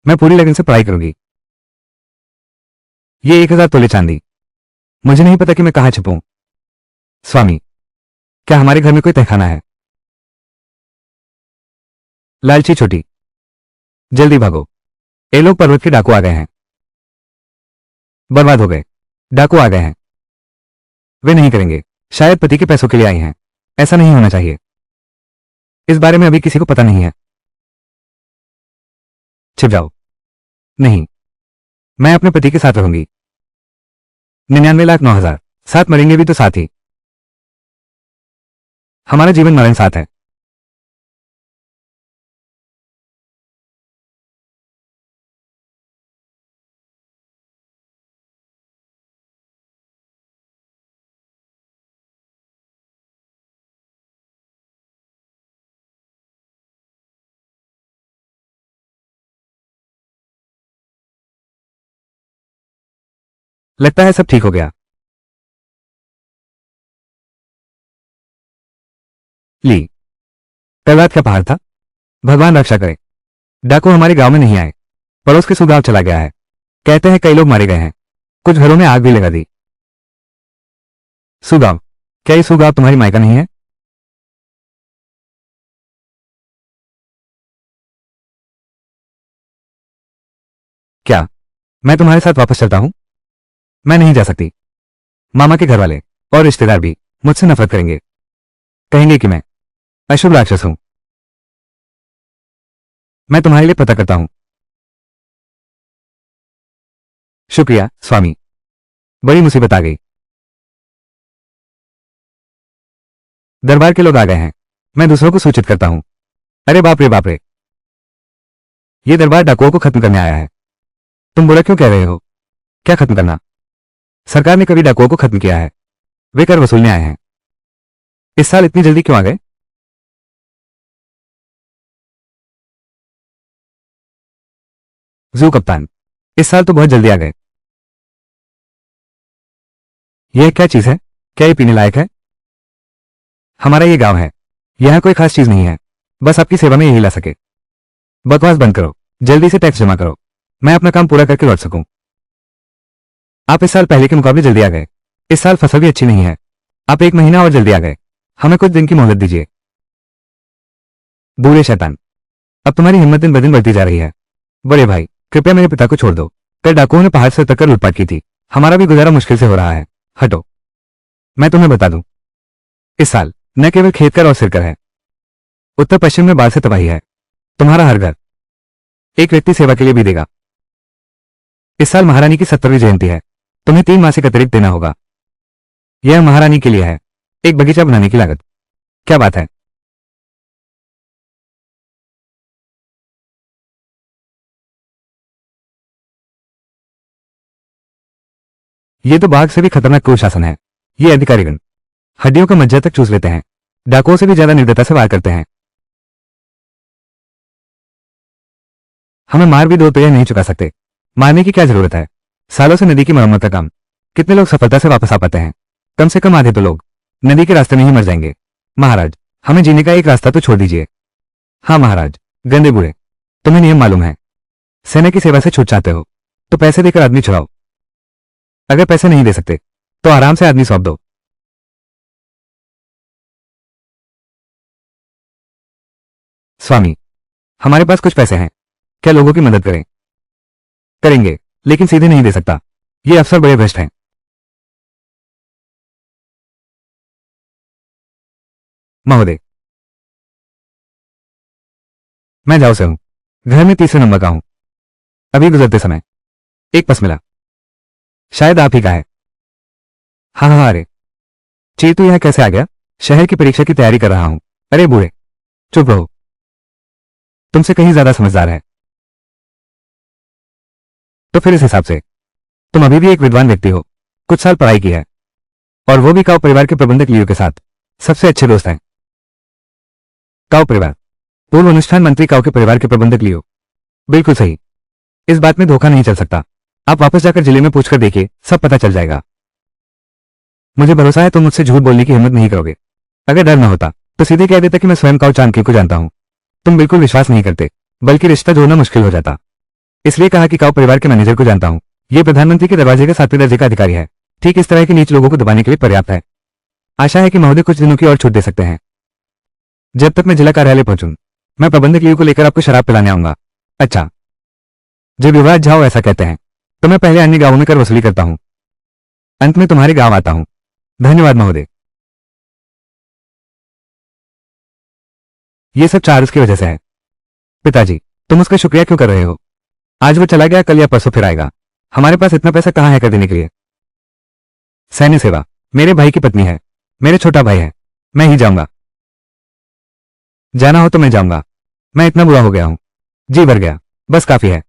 मैं पूरी लगन से पढ़ाई करूंगी। ये 1000 तोले चांदी। मुझे नहीं पता कि मैं कहां छुपूं। स्वामी, क्या हमारे घर में कोई तहखाना है? लालची छोटी, जल्दी भागो। ये लोग पर्वत के डाकू आ गए हैं। बर्बाद हो गए। डाकू आ गए हैं। वे नहीं करेंगे। शायद पति के पैसों के लिए आई हैं। ऐसा नहीं होना चाहिए। इस बारे में अभी किसी को पता नहीं है। छिप जाओ। नहीं, मैं अपने पति के साथ रहूंगी। 99,09,000। साथ मरेंगे भी तो साथ ही। हमारा जीवन मरण साथ है। लगता है सब ठीक हो गया। ली। कल रात क्या पहाड़ था? भगवान रक्षा करे। डाकू हमारे गांव में नहीं आए। पड़ोस के सुगांव चला गया है। कहते हैं कई लोग मारे गए हैं। कुछ घरों में आग भी लगा दी। सुगांव? क्या ये सुगांव तुम्हारी मायका नहीं है? क्या मैं तुम्हारे साथ वापस चलता हूं? मैं नहीं जा सकती। मामा के घर वाले और रिश्तेदार भी मुझसे नफरत करेंगे। कहेंगे कि मैं अशुभ राक्षस हूं। मैं तुम्हारे लिए पता करता हूं। शुक्रिया स्वामी। बड़ी मुसीबत आ गई। दरबार के लोग आ गए हैं। मैं दूसरों को सूचित करता हूं। अरे बाप रे बाप रे। ये दरबार डाकुओं को खत्म करने आया है। तुम बुरा क्यों कह रहे हो? क्या खत्म करना? सरकार ने कभी डाकुओं को खत्म किया है? वे कर वसूलने आए हैं। इस साल इतनी जल्दी क्यों आ गए? जू कप्तान, इस साल तो बहुत जल्दी आ गए। यह क्या चीज है? क्या ये पीने लायक है? हमारा ये गांव है। यहां कोई खास चीज नहीं है। बस आपकी सेवा में यही ला सके। बकवास बंद करो। जल्दी से टैक्स जमा करो। मैं अपना काम पूरा करके लौट सकूं। आप इस साल पहले के मुकाबले जल्दी आ गए। इस साल फसल भी अच्छी नहीं है। आप 1 महीना और जल्दी आ गए। हमें कुछ दिन की मोहलत दीजिए। बूढ़े शैतान, अब तुम्हारी हिम्मत दिन ब दिन बढ़ती जा रही है। बड़े भाई, कृपया मेरे पिता को छोड़ दो। कल डाकुओं ने पहाड़ से उतरकर लूटपाट की थी। हमारा भी गुजारा मुश्किल से हो रहा है। हटो। मैं तुम्हें बता दूं, इस साल न केवल खेत कर और सिर कर है, उत्तर पश्चिम में बाढ़ से तबाही है। तुम्हारा हर घर एक व्यक्ति सेवा के लिए भी देगा। इस साल महारानी की 70वीं जयंती है। तुम्हें 3 मासिक अतिरिक्त देना होगा। यह महारानी के लिए है, एक बगीचा बनाने की लागत। क्या बात है? ये तो बाघ से भी खतरनाक कुशासन है। ये अधिकारीगण हड्डियों का मज्जा तक चूस लेते हैं, डाकुओं से भी ज्यादा निर्दयता से वार करते हैं। हमें मार भी दो तो यह नहीं चुका सकते। मारने की क्या जरूरत है? सालों से नदी की मरम्मत का काम। कितने लोग सफलता से वापस आ पाते हैं? कम से कम आधे तो लोग नदी के रास्ते में ही मर जाएंगे। महाराज, हमें जीने का एक रास्ता तो छोड़ दीजिए। हाँ महाराज, गंदे बूढ़े, तुम्हें नियम मालूम है। सेना की सेवा से छूट चाहते हो तो पैसे देकर आदमी छुड़ाओ। अगर पैसे नहीं दे सकते तो आराम से आदमी सौंप दो। स्वामी, हमारे पास कुछ पैसे हैं, क्या लोगों की मदद करें? करेंगे, लेकिन सीधे नहीं दे सकता। ये अफसर बड़े भ्रष्ट हैं। महोदय, मैं जाओ से हूं, घर में तीसरे नंबर का हूं। अभी गुजरते समय एक पस मिला, शायद आप ही का है। हाँ हाँ, अरे चीर, तू यहां कैसे आ गया? शहर की परीक्षा की तैयारी कर रहा हूं। अरे बूढ़े, चुप रहो, तुमसे कहीं ज्यादा समझदार है। तो फिर इस हिसाब से तुम अभी भी एक विद्वान व्यक्ति हो, कुछ साल पढ़ाई की है, और वो भी काव परिवार के प्रबंधक लियो के साथ सबसे अच्छे दोस्त हैं। काव परिवार, पूर्व अनुष्ठान मंत्री काव के परिवार के प्रबंधक लियो। बिल्कुल सही, इस बात में धोखा नहीं चल सकता। आप वापस जाकर जिले में पूछकर देखिए, सब पता चल जाएगा। मुझे भरोसा है तुम मुझसे झूठ बोलने की हिम्मत नहीं करोगे। अगर डर न होता तो सीधे कह देता कि मैं स्वयं काव चाणक्य को जानता हूं। तुम बिल्कुल विश्वास नहीं करते, बल्कि रिश्ता जोड़ना मुश्किल हो जाता। इसलिए कहा कि काव परिवार के मैनेजर को जानता हूं। यह प्रधानमंत्री के दरवाजे का 7वें दर्जे का अधिकारी है। ठीक इस तरह के नीच लोगों को दबाने के लिए पर्याप्त है। आशा है कि महोदय कुछ दिनों की और छूट दे सकते हैं। जब तक मैं जिला कार्यालय पहुंचूं, मैं प्रबंधक लियो को लेकर आपको शराब पिलाने आऊंगा। अच्छा, जब विवाद जाओ ऐसा कहते हैं, तो मैं पहले अन्य गांवों में कर वसूली करता हूं, अंत में तुम्हारे गांव आता हूं। धन्यवाद महोदय। ये सब चार्ल्स की वजह से है। पिताजी, तुम उसका शुक्रिया क्यों कर रहे हो? आज वो चला गया, कल या परसों फिर आएगा। हमारे पास इतना पैसा कहां है कर देने के लिए? सैन्य सेवा मेरे भाई की पत्नी है, मेरे छोटा भाई है, मैं ही जाऊंगा। जाना हो तो मैं जाऊंगा। मैं इतना बुरा हो गया हूं, जी भर गया, बस काफी है।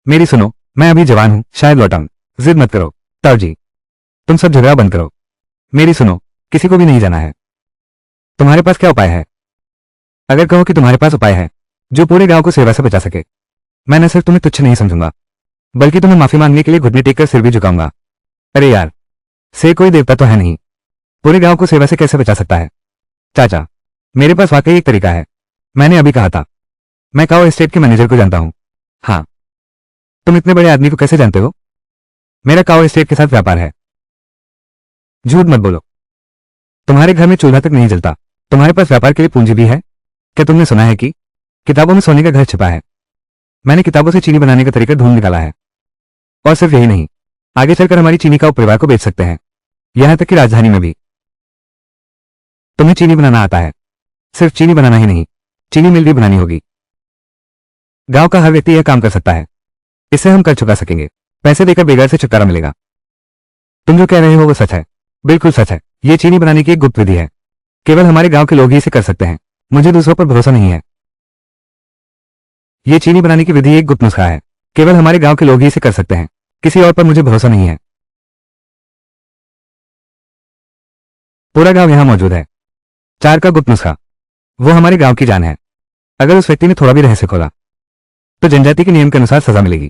मेरी सुनो, मैं अभी जवान हूं, शायद लौटाऊं। जिद मत करो ताऊ जी, तुम सब झगड़ा बंद करो। मेरी सुनो, किसी को भी नहीं जाना है। तुम्हारे पास क्या उपाय है? अगर कहो कि तुम्हारे पास उपाय है जो पूरे गांव को सेवा से बचा सके, मैं न सिर्फ तुम्हें तुच्छ नहीं समझूंगा, बल्कि तुम्हें माफी मांगने के लिए घुटने टेककर सिर भी झुकाऊंगा। अरे यार, से कोई देवता तो है नहीं, पूरे गांव को सेवा से कैसे बचा सकता है? चाचा, मेरे पास वाकई एक तरीका है। मैंने अभी कहा था, मैं काओ एस्टेट के मैनेजर को जानता हूं। हाँ, तुम इतने बड़े आदमी को कैसे जानते हो? मेरा काओ एस्टेट के साथ व्यापार है। झूठ मत बोलो, तुम्हारे घर में चूल्हा तक नहीं जलता। तुम्हारे पास व्यापार के लिए पूंजी भी है? क्या तुमने सुना है कि किताबों में सोने का घर छिपा है? मैंने किताबों से चीनी बनाने का तरीका ढूंढ निकाला है। और सिर्फ यही नहीं, आगे चलकर हमारी चीनी का परिवार को बेच सकते हैं, यहां तक कि राजधानी में भी। तुम्हें चीनी बनाना आता है? सिर्फ चीनी बनाना ही नहीं, चीनी मिल भी बनानी होगी। गांव का हर व्यक्ति यह काम कर सकता है। इससे हम कर चुका सकेंगे, पैसे देकर बेगार से छुटकारा मिलेगा। तुम जो कह रहे हो वो सच है, बिल्कुल सच है। ये चीनी बनाने की एक गुप्त विधि है, केवल हमारे गांव के लोग ही इसे कर सकते हैं। मुझे दूसरों पर भरोसा नहीं है। ये चीनी बनाने की विधि एक गुप्त नुस्खा है, केवल हमारे गांव के लोग ही इसे कर सकते हैं, किसी और पर मुझे भरोसा नहीं है। पूरा गांव यहां मौजूद है। 4 का गुप्त नुस्खा, वो हमारे गांव की जान है। अगर उस व्यक्ति ने थोड़ा भी रहस्य खोला तो जनजाति के नियम के अनुसार सजा मिलेगी।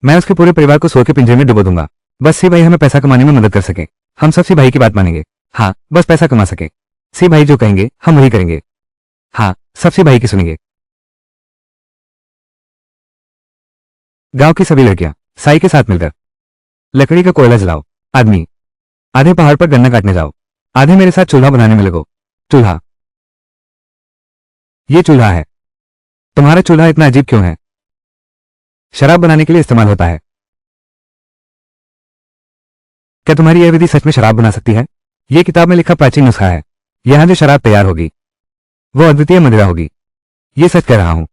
मैं उसके पूरे परिवार को 100 के पिंजरे में डुबो दूंगा, बस सी भाई हमें पैसा कमाने में मदद कर सके। हम सब सी भाई की बात मानेंगे। हाँ, बस पैसा कमा सके। सी भाई जो कहेंगे हम वही करेंगे। हाँ, सब सी भाई की सुनेंगे। गांव की सभी लड़कियां साई के साथ मिलकर लकड़ी का कोयला जलाओ। आदमी आधे पहाड़ पर गन्ना काटने जाओ, आधे मेरे साथ चूल्हा बनाने में लगो। चूल्हा, ये चूल्हा है। तुम्हारा चूल्हा इतना अजीब क्यों है? शराब बनाने के लिए इस्तेमाल होता है। क्या तुम्हारी यह विधि सच में शराब बना सकती है? यह किताब में लिखा प्राचीन नुस्खा है। यहां जो शराब तैयार होगी वो अद्वितीय मदिरा होगी। ये सच कह रहा हूं।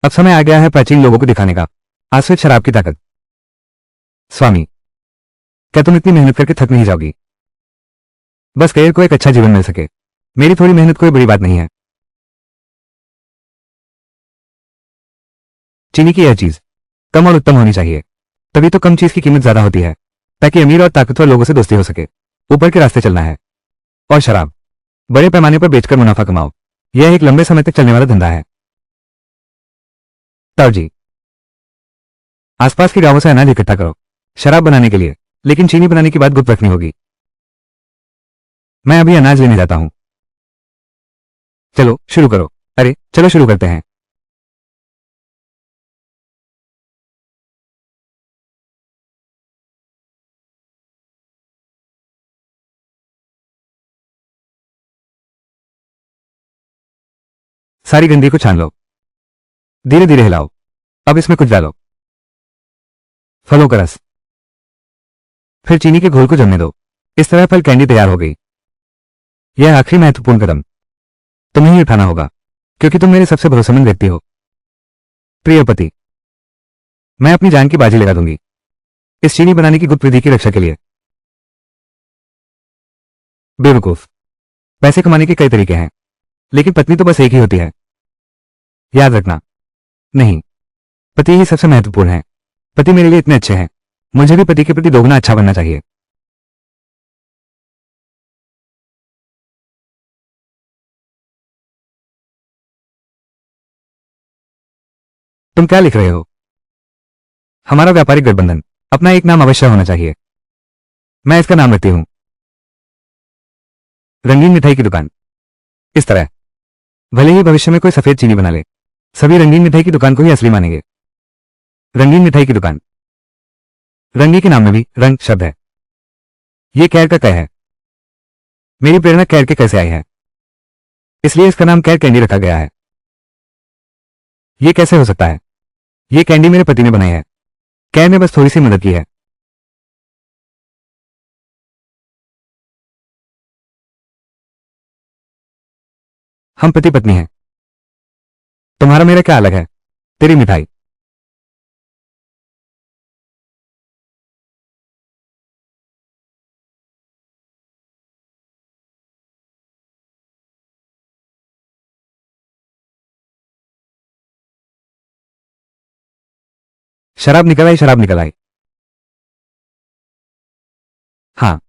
अब समय आ गया है प्राचीन लोगों को दिखाने का आश्रित शराब की ताकत। स्वामी, क्या तुम इतनी मेहनत करके थक नहीं जाओगी? बस कैर को एक अच्छा जीवन मिल सके। मेरी थोड़ी मेहनत कोई बड़ी बात नहीं है। चीनी की यह चीज कम और उत्तम होनी चाहिए। तभी तो कम चीज की कीमत ज्यादा होती है, ताकि अमीर और ताकतवर लोगों से दोस्ती हो सके। ऊपर के रास्ते चलना है। और शराब बड़े पैमाने पर बेचकर मुनाफा कमाओ। यह एक लंबे समय तक चलने वाला धंधा है। ताऊ जी, आसपास के गांवों से अनाज इकट्ठा करो शराब बनाने के लिए, लेकिन चीनी बनाने की बात गुप्त रखनी होगी। मैं अभी अनाज लेने जाता हूं। चलो शुरू करो। अरे चलो शुरू करते हैं। सारी गंदगी को छान लो। धीरे धीरे हिलाओ। अब इसमें कुछ डालो। फलों का रस। फिर चीनी के घोल को जमने दो। इस तरह फल कैंडी तैयार हो गई। यह आखिरी महत्वपूर्ण कदम तुम्हें ही उठाना होगा, क्योंकि तुम मेरे सबसे भरोसेमंद व्यक्ति हो। प्रिय पति, मैं अपनी जान की बाजी लगा दूंगी इस चीनी बनाने की गुप्त विधि की रक्षा के लिए। बेवकूफ, पैसे कमाने के कई तरीके हैं, लेकिन पत्नी तो बस एक ही होती है। याद रखना। नहीं, पति ही सबसे महत्वपूर्ण है। पति मेरे लिए इतने अच्छे हैं, मुझे भी पति के प्रति दोगुना अच्छा बनना चाहिए। तुम क्या लिख रहे हो? हमारा व्यापारिक गठबंधन अपना एक नाम अवश्य होना चाहिए। मैं इसका नाम रखती हूं रंगीन मिठाई की दुकान। इस तरह भले ही भविष्य में कोई सफेद चीनी बना ले, सभी रंगीन मिठाई की दुकान को ही असली मानेंगे। रंगीन मिठाई की दुकान। रंगी के नाम में भी रंग शब्द है। यह कैर का कै है। मेरी प्रेरणा कैर के कैसे आई है, इसलिए इसका नाम कैर कैंडी रखा गया है। यह कैसे हो सकता है? यह कैंडी मेरे पति ने बनाई है। कैर ने बस थोड़ी सी मदद की है। हम पति पत्नी हैं। तुम्हारा मेरा क्या अलग है? तेरी मिठाई। शराब निकल आई, शराब निकल आई। हाँ,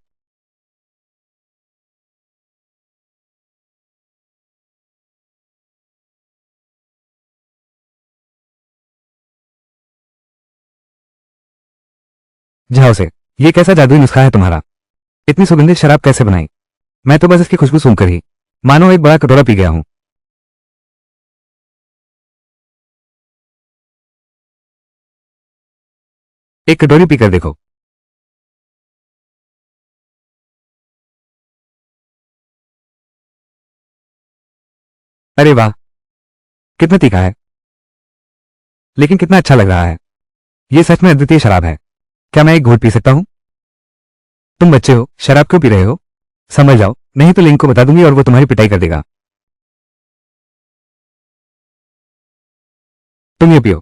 जाओ से। यह कैसा जादुई नुस्खा है तुम्हारा? इतनी सुगंधित शराब कैसे बनाई? मैं तो बस इसकी खुशबू सूंघकर ही मानो एक बड़ा कटोरा पी गया हूं। एक कटोरी पीकर देखो। अरे वाह, कितना तीखा है, लेकिन कितना अच्छा लग रहा है। यह सच में अद्वितीय शराब है। क्या मैं एक घूंट पी सकता हूं? तुम बच्चे हो, शराब क्यों पी रहे हो? समझ जाओ, नहीं तो लिंक को बता दूंगी और वो तुम्हारी पिटाई कर देगा। तुम ये पियो।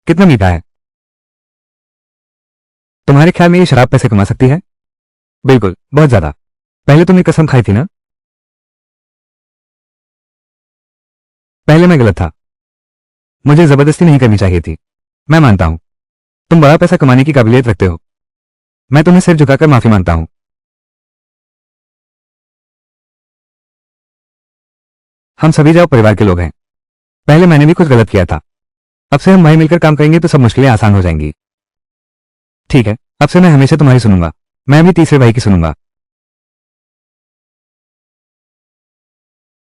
कितना मीठा है। तुम्हारे ख्याल में ये शराब पैसे कमा सकती है? बिल्कुल, बहुत ज्यादा। पहले तुमने कसम खाई थी ना? पहले मैं गलत था। मुझे जबरदस्ती नहीं करनी चाहिए थी। मैं मानता हूं तुम बड़ा पैसा कमाने की काबिलियत रखते हो। मैं तुम्हें सिर झुकाकर माफी मांगता हूं। हम सभी जाओ परिवार के लोग हैं। पहले मैंने भी कुछ गलत किया था। अब से हम भाई मिलकर काम करेंगे तो सब मुश्किलें आसान हो जाएंगी। ठीक है, अब से मैं हमेशा तुम्हारी सुनूंगा। मैं भी तीसरे भाई की सुनूंगा।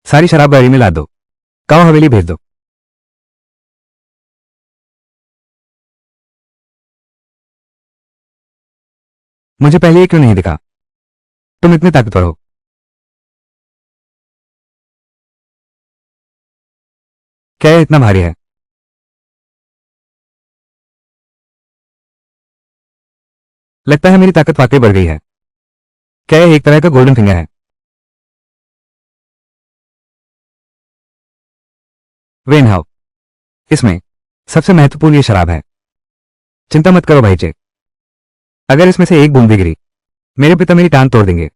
सारी शराब बारी में ला दो। काओ हवेली भेज दो। मुझे पहले ये क्यों नहीं दिखा? तुम इतने ताकतवर हो। क्या यह इतना भारी है? लगता है मेरी ताकत वाकई बढ़ गई है। क्या यह एक तरह का गोल्डन फिंगर है? वेन हाउ, इसमें सबसे महत्वपूर्ण ये शराब है। चिंता मत करो भाईचे, अगर इसमें से एक बूंद भी गिरी, मेरे पिता मेरी टांग तोड़ देंगे।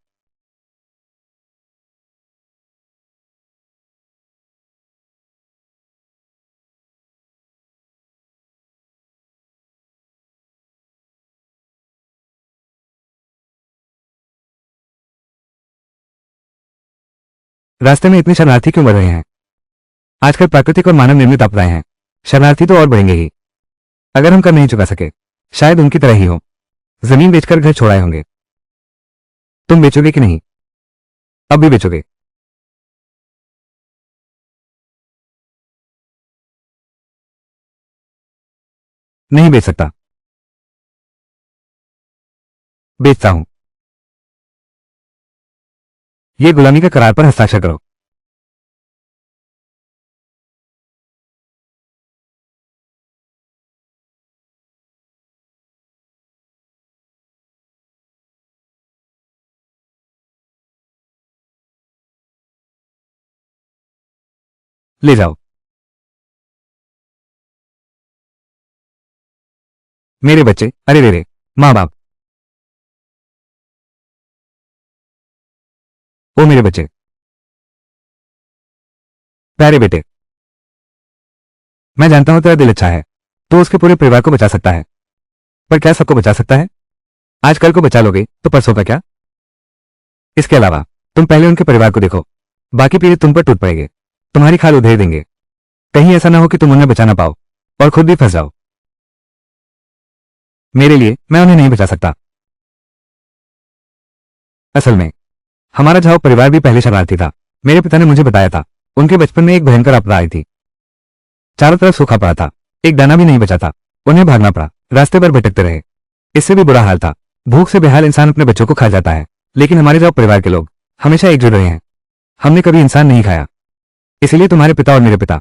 रास्ते में इतने शरणार्थी क्यों बढ़ रहे हैं? आजकल प्राकृतिक और मानव निर्मित आपदाएं हैं, शरणार्थी तो और बढ़ेंगे ही। अगर हम कर नहीं चुका सके, शायद उनकी तरह ही हो, जमीन बेचकर घर छोड़ाए होंगे। तुम बेचोगे कि नहीं? अब भी बेचोगे? नहीं बेच सकता। बेचता हूं। ये गुलामी का करार पर हस्ताक्षर करो। ले जाओ। मेरे बच्चे, अरे रे रे, माँ बाप, ओ मेरे बच्चे, प्यारे बेटे, मैं जानता हूं तेरा दिल अच्छा है, तो उसके पूरे परिवार को बचा सकता है। पर क्या सबको बचा सकता है? आज कल को बचा लोगे तो परसों का क्या? इसके अलावा तुम पहले उनके परिवार को देखो, बाकी पीड़ित तुम पर टूट पड़ेंगे, तुम्हारी खाल उधेड़ देंगे। कहीं ऐसा ना हो कि तुम उन्हें बचा ना पाओ और खुद भी फंस जाओ। मेरे लिए मैं उन्हें नहीं बचा सकता। असल में हमारा झाओ परिवार भी पहले शरणार्थी था। मेरे पिता ने मुझे बताया था, उनके बचपन में एक भयंकर आपदा आई थी। चारों तरफ सूखा पड़ा था, एक दाना भी नहीं बचा था। उन्हें भागना पड़ा, रास्ते पर भटकते रहे। इससे भी बुरा हाल था, भूख से बेहाल इंसान अपने बच्चों को खा जाता है, लेकिन हमारे झाओ परिवार के लोग हमेशा एकजुट रहे हैं। हमने कभी इंसान नहीं खाया। इसलिए तुम्हारे पिता और मेरे पिता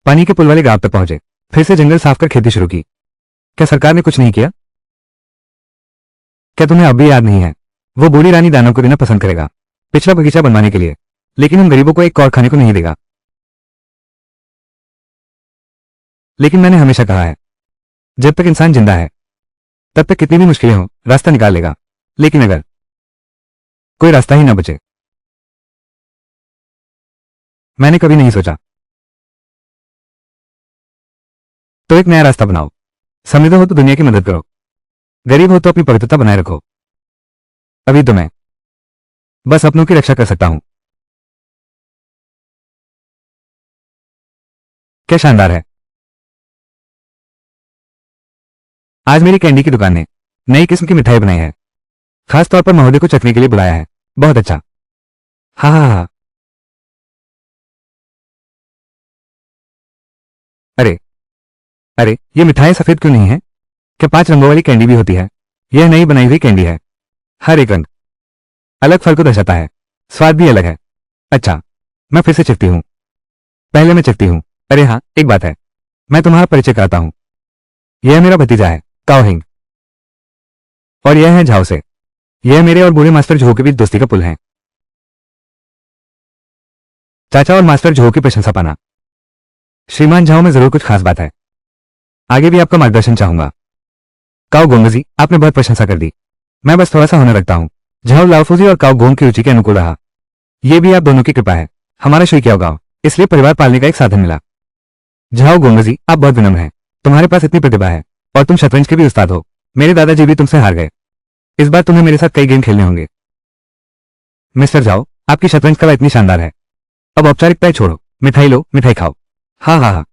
पानी के पुल वाले गांव तक पहुंचे, फिर से जंगल साफ कर खेती शुरू की। क्या सरकार ने कुछ नहीं किया? क्या तुम्हें अब भी याद नहीं है? वो बूढ़ी रानी दानव को देना पसंद करेगा, पिछड़ा बगीचा बनवाने के लिए, लेकिन उन गरीबों को एक कौर खाने को नहीं देगा। लेकिन मैंने हमेशा कहा है, जब तक इंसान जिंदा है, तब तक कितनी भी मुश्किलें हो, रास्ता निकाल लेगा। लेकिन अगर कोई रास्ता ही ना बचे, मैंने कभी नहीं सोचा, तो एक नया रास्ता बनाओ। समृद्ध हो तो दुनिया की मदद करो, गरीब हो तो अपनी पवित्रता बनाए रखो। अभी तो मैं बस अपनों की रक्षा कर सकता हूं। क्या शानदार है! आज मेरी कैंडी की दुकान ने नई किस्म की मिठाई बनाई है, खास तौर पर महोदय को चखने के लिए बुलाया है। बहुत अच्छा। हाँ हाँ हाँ। अरे अरे, ये मिठाई सफेद क्यों नहीं है? क्या 5 रंगों वाली कैंडी भी होती है? यह नई बनाई हुई कैंडी है। हर एक रंग अलग फल को दर्शाता है, स्वाद भी अलग है। अच्छा, मैं फिर से चखती हूँ। पहले मैं चखती हूँ। अरे हाँ, एक बात है, मैं तुम्हारा परिचय कराता हूँ। यह मेरा भतीजा है, काओहिंग। और यह है झाओ से। यह मेरे और बूढ़े मास्टर झो के बीच दोस्ती का पुल है। चाचा और मास्टर झो की प्रशंसा पाना। श्रीमान झाओ में जरूर कुछ खास बात है। आगे भी आपका मार्गदर्शन चाहूंगा। काओ गोंगजी, आपने बहुत प्रशंसा कर दी। मैं बस थोड़ा सा होने रखता हूँ। झाओ लाओफूजी और काओ गोंग की रुचि के अनुकूल रहा। ये भी आप दोनों की कृपा है। हमारा शुइक्याओ गांव इसलिए परिवार पालने का एक साधन मिला। झाओ गोंगजी, आप बहुत विनम्र हैं। तुम्हारे पास इतनी प्रतिभा है, और तुम शतरंज के भी उस्ताद हो। मेरे दादाजी भी तुमसे हार गए। इस बार तुम्हें मेरे साथ कई गेम खेलने होंगे। मिस्टर झाओ, आपकी शतरंज कला इतनी शानदार है। अब औपचारिकताएं छोड़ो, मिठाई लो, मिठाई खाओ। हाँ हाँ हाँ।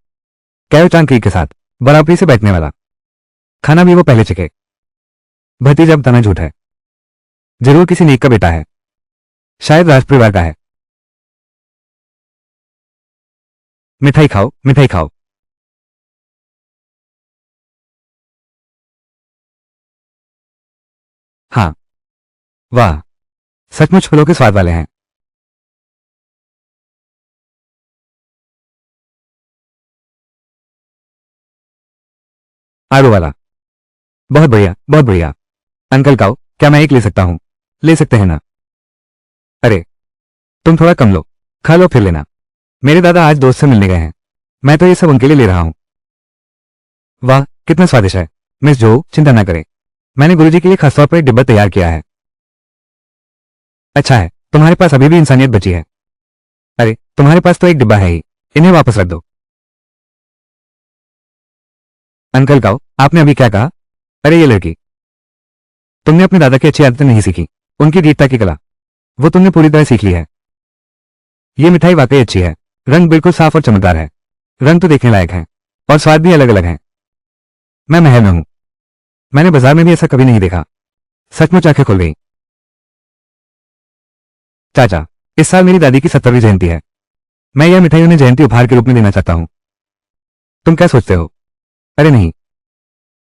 कैयो चांग की के साथ बराबरी से बैठने वाला। खाना भी वो पहले चखे। भतीजा बताना झूठ है। जरूर किसी नेक का बेटा है, शायद राज परिवार का है। मिठाई खाओ, मिठाई खाओ। हाँ, वाह, सचमुच फलों के स्वाद वाले हैं। आड़ू वाला। बहुत बढ़िया, बहुत बढ़िया। अंकल काओ, क्या मैं एक ले सकता हूँ? ले सकते हैं ना? अरे, तुम थोड़ा कम लो, खा लो फिर लेना। मेरे दादा आज दोस्त से मिलने गए हैं, मैं तो ये सब उनके लिए ले रहा हूं। वाह, कितना स्वादिष्ट है। मिस जो, चिंता ना करें, मैंने गुरुजी के लिए खासतौर पर एक डिब्बा तैयार किया है। अच्छा है, तुम्हारे पास अभी भी इंसानियत बची है। अरे, तुम्हारे पास तो एक डिब्बा है ही, इन्हें वापस रख दो। अंकल काओ, आपने अभी क्या कहा? अरे ये लड़की, तुमने अपने दादा की अच्छी आदतें नहीं सीखी, उनकी दीदता की कला, वो तुमने पूरी तरह सीख ली है। ये मिठाई वाकई अच्छी है, रंग बिल्कुल साफ और चमकदार है, रंग तो देखने लायक है, और स्वाद भी अलग अलग है। मैं महल में हूं, मैंने बाजार में भी ऐसा कभी नहीं देखा। सचमुच आंखें खुल गई। चाचा, इस साल मेरी दादी की 70वीं जयंती है, मैं यह मिठाई उन्हें जयंती उपहार के रूप में देना चाहता हूं। तुम क्या सोचते हो? अरे नहीं,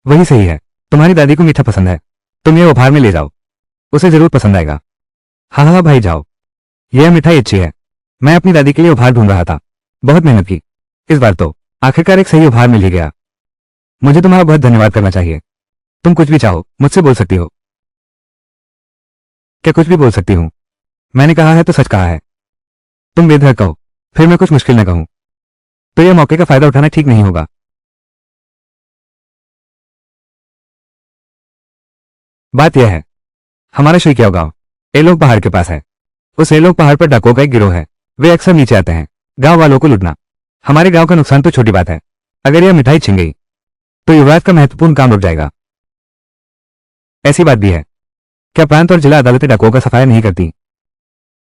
वही सही है, तुम्हारी दादी को मीठा पसंद है, तुम ये उपहार में ले जाओ, उसे जरूर पसंद आएगा। हाँ हाँ भाई जाओ, यह मिठाई अच्छी है, मैं अपनी दादी के लिए उपहार ढूंढ रहा था, बहुत मेहनत की, इस बार तो आखिरकार एक सही उपहार मिल ही गया। मुझे तुम्हारा बहुत धन्यवाद करना चाहिए। तुम कुछ भी चाहो मुझसे बोल सकती हो। क्या कुछ भी बोल सकती हूँ? मैंने कहा है तो सच कहा है। तुम बेधड़क कहो, फिर मैं कुछ मुश्किल न कहूं, तो यह मौके का फायदा उठाना ठीक नहीं होगा। बात यह है, हमारा शुइकियाओ गांव एलोक पहाड़ के पास है। उस एलोक पहाड़ पर डाकुओं का एक गिरोह है, वे अक्सर नीचे आते हैं गांव वालों को लूटना। हमारे गांव का नुकसान तो छोटी बात है, अगर यह मिठाई छिन गई तो युवराज का महत्वपूर्ण काम रुक जाएगा। ऐसी बात भी है, क्या प्रांत और जिला अदालतें डाकुओं का सफाया नहीं करती?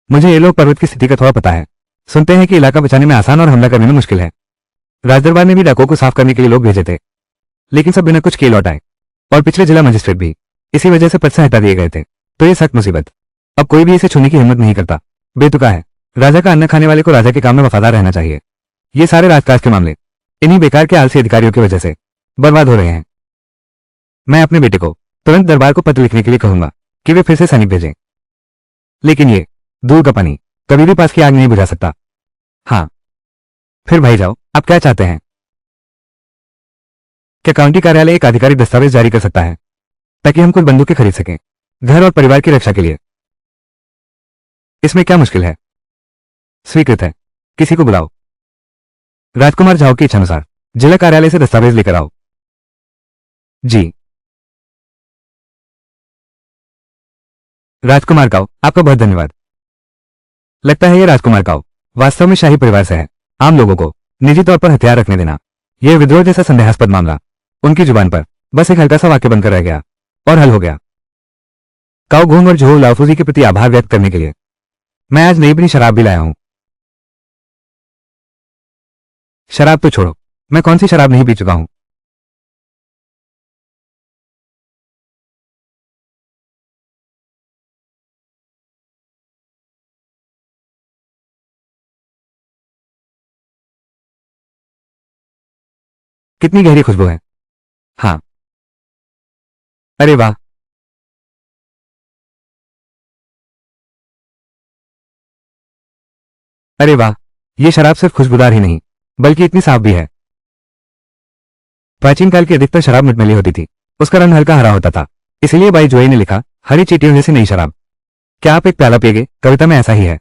मुझे एलोक पर्वत की स्थिति का थोड़ा पता है, सुनते हैं कि इलाका बचाने में आसान और हमला करने में मुश्किल है। राजदरबार ने भी डाकुओं को साफ करने के लिए लोग भेजे थे, लेकिन सब बिना कुछ किए लौट आए, और पिछले जिला मजिस्ट्रेट भी इसी वजह से पद से हटा दिए गए थे। तो ये सख्त मुसीबत, अब कोई भी इसे छूने की हिम्मत नहीं करता। बेतुका है, राजा का अन्न खाने वाले को राजा के काम में वफादार रहना चाहिए। ये सारे राजकाज के मामले इन्हीं बेकार के आलसी अधिकारियों की वजह से बर्बाद हो रहे हैं। मैं अपने बेटे को तुरंत दरबार को पत्र लिखने के लिए कहूंगा कि वे फिर से सैनिक भेजें, लेकिन ये दूर का पानी कभी भी पास की आग नहीं बुझा सकता। हाँ, फिर भाई जाओ, आप क्या चाहते हैं? क्या काउंटी कार्यालय एक आधिकारिक दस्तावेज जारी कर सकता है ताकि हम कुछ बंदूकें खरीद सकें, घर और परिवार की रक्षा के लिए? इसमें क्या मुश्किल है? स्वीकृत है, किसी को बुलाओ। राजकुमार झाओ की इच्छानुसार जिला कार्यालय से दस्तावेज लेकर आओ। जी। राजकुमार काओ, आपका बहुत धन्यवाद। लगता है ये राजकुमार काओ वास्तव में शाही परिवार से है। आम लोगों को निजी तौर पर हथियार रखने देना, यह विद्रोह जैसा संदेहास्पद मामला उनकी जुबान पर बस एक हल्का सा वाक्य बनकर रह गया और हल हो गया। काओ घूंग और झोल लाफूजी के प्रति आभार व्यक्त करने के लिए मैं आज नई बनी शराब भी लाया हूं। शराब तो छोड़ो, मैं कौन सी शराब नहीं पी चुका हूं। कितनी गहरी खुशबू है। हाँ, अरे वाह, अरे वाह, ये शराब सिर्फ खुशबूदार ही नहीं बल्कि इतनी साफ भी है। प्राचीन काल की अधिकतर शराब मटमैली होती थी, उसका रंग हल्का हरा होता था, इसलिए बाई जोई ने लिखा हरी चींटियों जैसी नई शराब। क्या आप एक प्याला पिएगे? कविता में ऐसा ही है।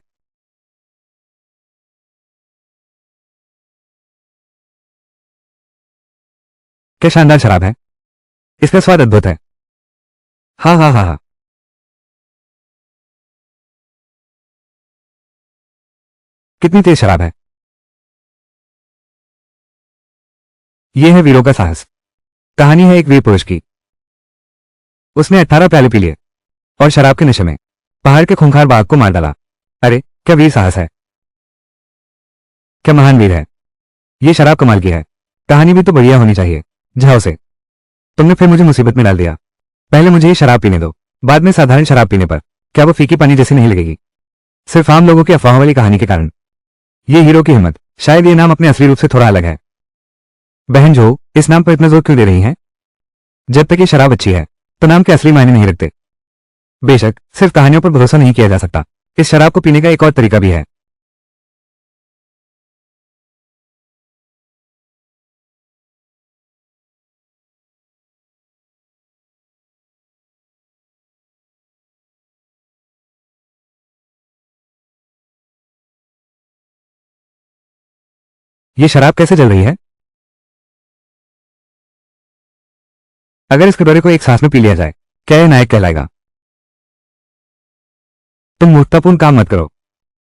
क्या शानदार शराब है, इसका स्वाद अद्भुत है। हाँ हाँ हाँ हाँ, कितनी तेज शराब है। यह है वीरों का साहस। कहानी है एक वीर पुरुष की, उसने 18 प्याले पी लिए और शराब के नशे में पहाड़ के खूंखार बाघ को मार डाला। अरे क्या वीर साहस है, क्या महान वीर है। ये शराब कमाल की है, कहानी भी तो बढ़िया होनी चाहिए। जाओ से, तुमने फिर मुझे मुसीबत में डाल दिया। पहले मुझे ये शराब पीने दो, बाद में साधारण शराब पीने पर क्या वो फीकी पानी जैसी नहीं लगेगी? सिर्फ आम लोगों की अफवाहों वाली कहानी के कारण। ये हीरो की हिम्मत, शायद ये नाम अपने असली रूप से थोड़ा अलग है। बहन जो, इस नाम पर इतना जोर क्यों दे रही हैं? जब तक ये शराब अच्छी है तो नाम के असली मायने नहीं रखते। बेशक सिर्फ कहानियों पर भरोसा नहीं किया जा सकता, इस शराब को पीने का एक और तरीका भी है। ये शराब कैसे जल रही है? अगर इस कटोरे को एक सांस में पी लिया जाए, क्या यह नायक कहलाएगा? तुम मूर्खतापूर्ण काम मत करो।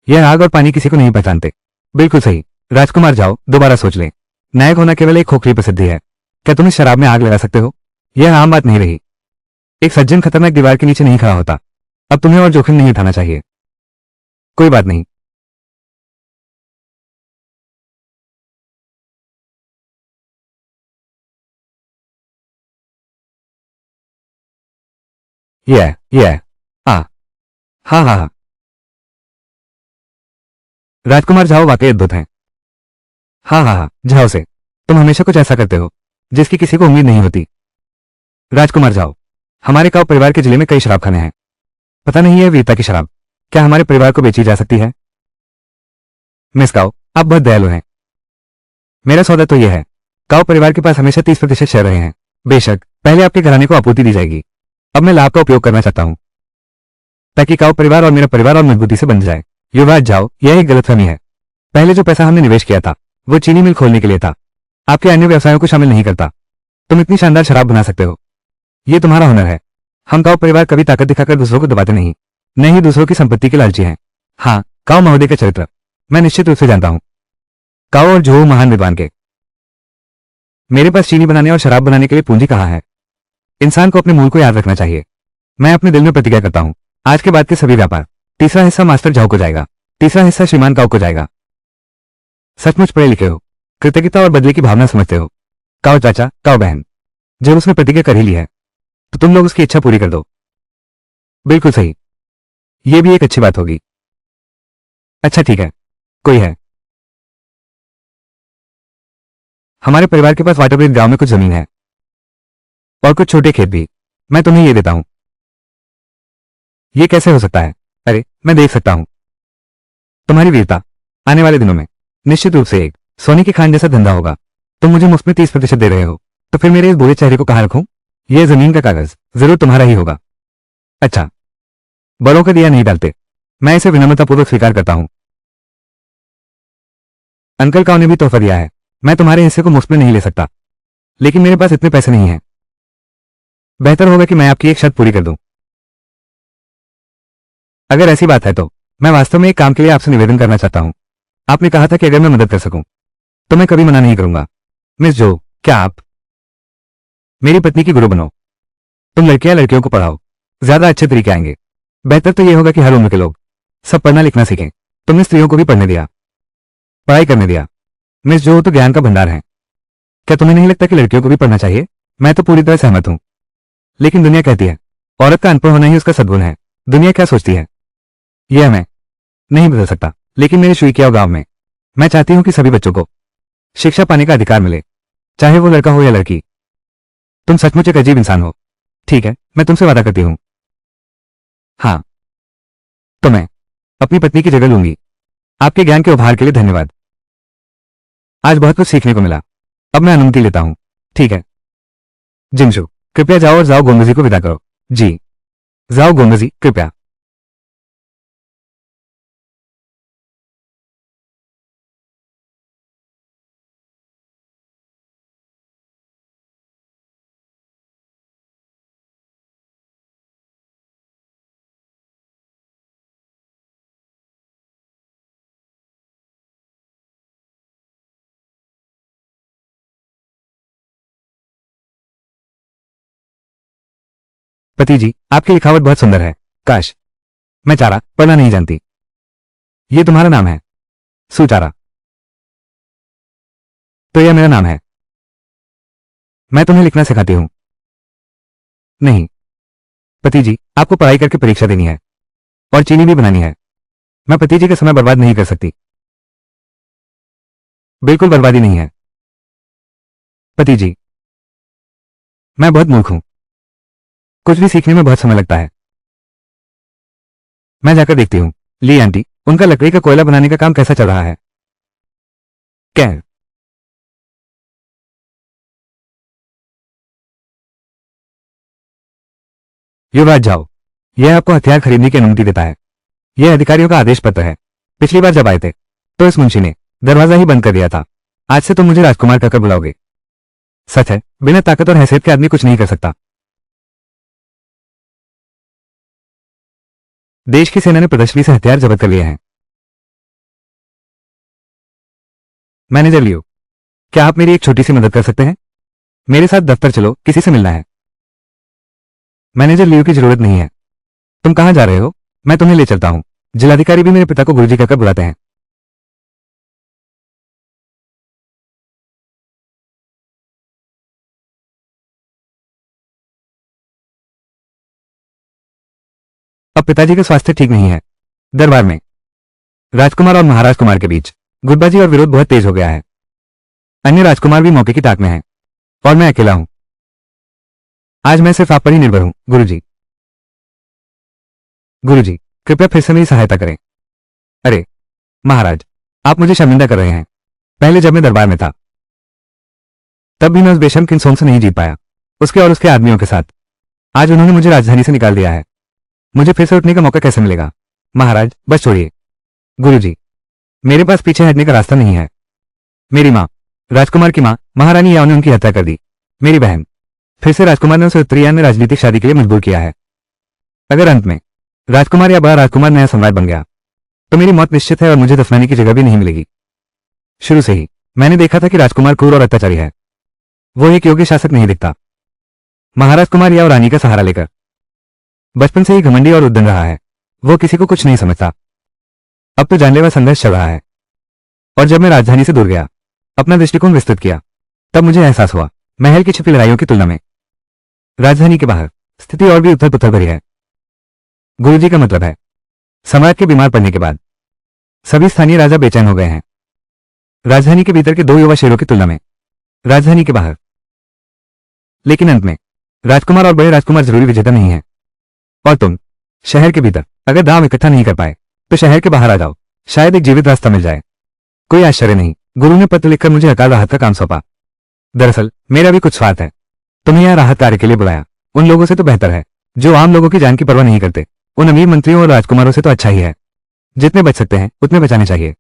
यह आग और पानी किसी को नहीं पहचानते। बिल्कुल सही। राजकुमार जाओ, दोबारा सोच लें। नायक होना केवल एक खोखली प्रसिद्धि है। क्या तुम इस शराब में आग लगा सकते हो? यह आम बात नहीं रही। एक सज्जन खतरनाक दीवार के नीचे नहीं खड़ा होता। अब तुम्हें और जोखिम नहीं उठाना चाहिए। कोई बात नहीं। यह आ हाँ हाँ हाँ। राजकुमार जाओ वाकई अद्भुत हैं। हाँ हाँ हाँ, जाओ से। तुम हमेशा कुछ ऐसा करते हो जिसकी किसी को उम्मीद नहीं होती। राजकुमार जाओ, हमारे काव परिवार के जिले में कई शराब खाने हैं। पता नहीं है वीरता की शराब क्या हमारे परिवार को बेची जा सकती है? मिस काव, आप बहुत दयालु हैं। मेरा सौदा तो यह है, काव परिवार के पास हमेशा 30% शेयर रहे हैं। बेशक पहले आपके घराने को आपूर्ति दी जाएगी। अब मैं लाभ का उपयोग करना चाहता हूं ताकि काव परिवार और मेरा परिवार और मजबूती से बंध जाए। युवराज जाओ, यह एक गलतफहमी है। पहले जो पैसा हमने निवेश किया था वो चीनी मिल खोलने के लिए था, आपके अन्य व्यवसायों को शामिल नहीं करता। तुम इतनी शानदार शराब बना सकते हो, ये तुम्हारा हुनर है। हम काव परिवार कभी ताकत दिखाकर दूसरों को दबाते नहीं, न ही दूसरों की संपत्ति के लालची हैं। हाँ, काव महोदय का चरित्र मैं निश्चित रूप से जानता हूं। काव और जो महान विद्वान के। मेरे पास चीनी बनाने और शराब बनाने के लिए पूंजी कहाँ है? इंसान को अपने मूल को याद रखना चाहिए। मैं अपने दिल में प्रतिज्ञा करता हूं, आज के बाद के सभी व्यापार, तीसरा हिस्सा मास्टर झाओ को जाएगा, तीसरा हिस्सा श्रीमान काव को जाएगा। सचमुच पढ़े लिखे हो, कृतज्ञता और बदले की भावना समझते हो। काव चाचा, काव बहन, जब उसने प्रतिज्ञा कर ही ली है तो तुम लोग उसकी इच्छा पूरी कर दो। बिल्कुल सही, यह भी एक अच्छी बात होगी। अच्छा ठीक है, कोई है? हमारे परिवार के पास वाटरब्रिज गांव में कुछ जमीन है और कुछ छोटे खेत भी। मैं तुम्हें ये देता हूं। यह कैसे हो सकता है? अरे मैं देख सकता हूं तुम्हारी वीरता। आने वाले दिनों में निश्चित रूप से एक सोने की खान जैसा धंधा होगा। तुम मुझे मुफ्त में 30% दे रहे हो तो फिर मेरे इस बुरे चेहरे को कहां रखूं? यह जमीन का कागज जरूर तुम्हारा ही होगा। अच्छा, बड़ों का दिया नहीं डालते। मैं इसे विनम्रतापूर्वक स्वीकार करता हूं। अंकल काव ने भी तोहफा दिया है। मैं तुम्हारे हिस्से को मुफ्त में नहीं ले सकता, लेकिन मेरे पास इतने पैसे नहीं हैं। बेहतर होगा कि मैं आपकी एक शर्त पूरी कर दूं। अगर ऐसी बात है तो मैं वास्तव में एक काम के लिए आपसे निवेदन करना चाहता हूं। आपने कहा था कि अगर मैं मदद कर सकूं तो मैं कभी मना नहीं करूंगा। मिस जो, क्या आप मेरी पत्नी की गुरु बनो? तुम लड़कियां लड़कियों को पढ़ाओ, ज्यादा अच्छे तरीके आएंगे। बेहतर तो यह होगा कि हर उम्र के लोग सब पढ़ना लिखना सीखें। तुमने स्त्रियों को भी पढ़ने दिया, पढ़ाई करने दिया। मिस जो तो ज्ञान का भंडार है। क्या तुम्हें नहीं लगता कि लड़कियों को भी पढ़ना चाहिए? मैं तो पूरी तरह सहमत हूं, लेकिन दुनिया कहती है औरत का अनपढ़ होना ही उसका सद्गुण है। दुनिया क्या सोचती है यह मैं नहीं बदल सकता, लेकिन मेरे शुइकियाओ गांव में मैं चाहती हूं कि सभी बच्चों को शिक्षा पाने का अधिकार मिले, चाहे वो लड़का हो या लड़की। तुम सचमुच एक अजीब इंसान हो। ठीक है, मैं तुमसे वादा करती हूं। हाँ, तो मैं अपनी पत्नी की जगह लूंगी। आपके ज्ञान के उपहार के लिए धन्यवाद। आज बहुत कुछ सीखने को मिला। अब मैं अनुमति लेता हूं। ठीक है जिंशु, कृपया जाओ और जाओ गोमजी को विदा करो। जी, जाओ गोमजी, कृपया। पति जी, आपकी लिखावट बहुत सुंदर है। काश मैं चारा पढ़ना नहीं जानती। ये तुम्हारा नाम है? सुचारा। तो यह मेरा नाम है। मैं तुम्हें लिखना सिखाती हूं। नहीं पति जी, आपको पढ़ाई करके परीक्षा देनी है और चीनी भी बनानी है। मैं पति जी का समय बर्बाद नहीं कर सकती। बिल्कुल बर्बादी नहीं है पति जी। मैं बहुत मूर्ख हूं, कुछ भी सीखने में बहुत समय लगता है। मैं जाकर देखती हूं। ली आंटी, उनका लकड़ी का कोयला बनाने का काम कैसा चल रहा है? कैर, युवराज जाओ, यह आपको हथियार खरीदने की अनुमति देता है। यह अधिकारियों का आदेश पत्र है। पिछली बार जब आए थे तो इस मुंशी ने दरवाजा ही बंद कर दिया था। आज से तुम मुझे राजकुमार कहकर बुलाओगे। सच है, बिना ताकत और हैसियत के आदमी कुछ नहीं कर सकता। देश की सेना ने प्रदर्शनी से हथियार जब्त कर लिए हैं। मैनेजर लियो, क्या आप मेरी एक छोटी सी मदद कर सकते हैं? मेरे साथ दफ्तर चलो, किसी से मिलना है। मैनेजर लियो की जरूरत नहीं है। तुम कहां जा रहे हो? मैं तुम्हें ले चलता हूं। जिलाधिकारी भी मेरे पिता को गुरुजी कहकर बुलाते हैं। अब पिताजी का स्वास्थ्य ठीक नहीं है। दरबार में राजकुमार और महाराज कुमार के बीच गुटबाजी और विरोध बहुत तेज हो गया है। अन्य राजकुमार भी मौके की ताक में हैं और मैं अकेला हूं। आज मैं सिर्फ आप पर ही निर्भर हूं, गुरुजी। गुरुजी, कृपया फिर से मेरी सहायता करें। अरे महाराज, आप मुझे शर्मिंदा कर रहे हैं। पहले जब मैं दरबार में था तब भी मैं उस बेशर्म किन्सोंग से नहीं जीत पाया, उसके और उसके आदमियों के साथ। आज उन्होंने मुझे राजधानी से निकाल दिया है। मुझे फिर से उठने का मौका कैसे मिलेगा? महाराज बस छोड़िए। गुरुजी, मेरे पास पीछे हटने का रास्ता नहीं है। मेरी माँ, राजकुमार की माँ महारानी याओ ने उनकी हत्या कर दी। मेरी बहन, फिर से राजकुमार ने उसे उत्तरीयान में राजनीतिक शादी के लिए मजबूर किया है। अगर अंत में राजकुमार या बड़ा राजकुमार नया सम्राट बन गया तो मेरी मौत निश्चित है और मुझे दफनाने की जगह भी नहीं मिलेगी। शुरू से ही मैंने देखा था कि राजकुमार क्रूर और अत्याचारी है। वो एक योग्य शासक नहीं दिखता। महाराज कुमार या रानी का सहारा लेकर बचपन से ही घमंडी और उद्दंड रहा है। वो किसी को कुछ नहीं समझता। अब तो जानलेवा संघर्ष चल रहा है। और जब मैं राजधानी से दूर गया, अपना दृष्टिकोण विस्तृत किया, तब मुझे एहसास हुआ महल की छिपी लड़ाइयों की तुलना में राजधानी के बाहर स्थिति और भी उथल पुथल भरी है। गुरुजी का मतलब है, सम्राट के बीमार पड़ने के बाद सभी स्थानीय राजा बेचैन हो गए हैं। राजधानी के भीतर के दो युवा शेरों की तुलना में राजधानी के बाहर। लेकिन अंत में राजकुमार और बड़े राजकुमार जरूरी विजेता नहीं है। और तुम शहर के भीतर अगर दांव इकट्ठा नहीं कर पाए तो शहर के बाहर आ जाओ, शायद एक जीवित रास्ता मिल जाए। कोई आश्चर्य नहीं, गुरु ने पत्र लिखकर मुझे अकाल राहत का काम सौंपा। दरअसल मेरा भी कुछ स्वार्थ है। तुम्हें यहां राहत कार्य के लिए बुलाया उन लोगों से तो बेहतर है जो आम लोगों की जान की परवाह नहीं करते। उन अमीर मंत्रियों और राजकुमारों से तो अच्छा ही है। जितने बच सकते हैं उतने बचाने चाहिए।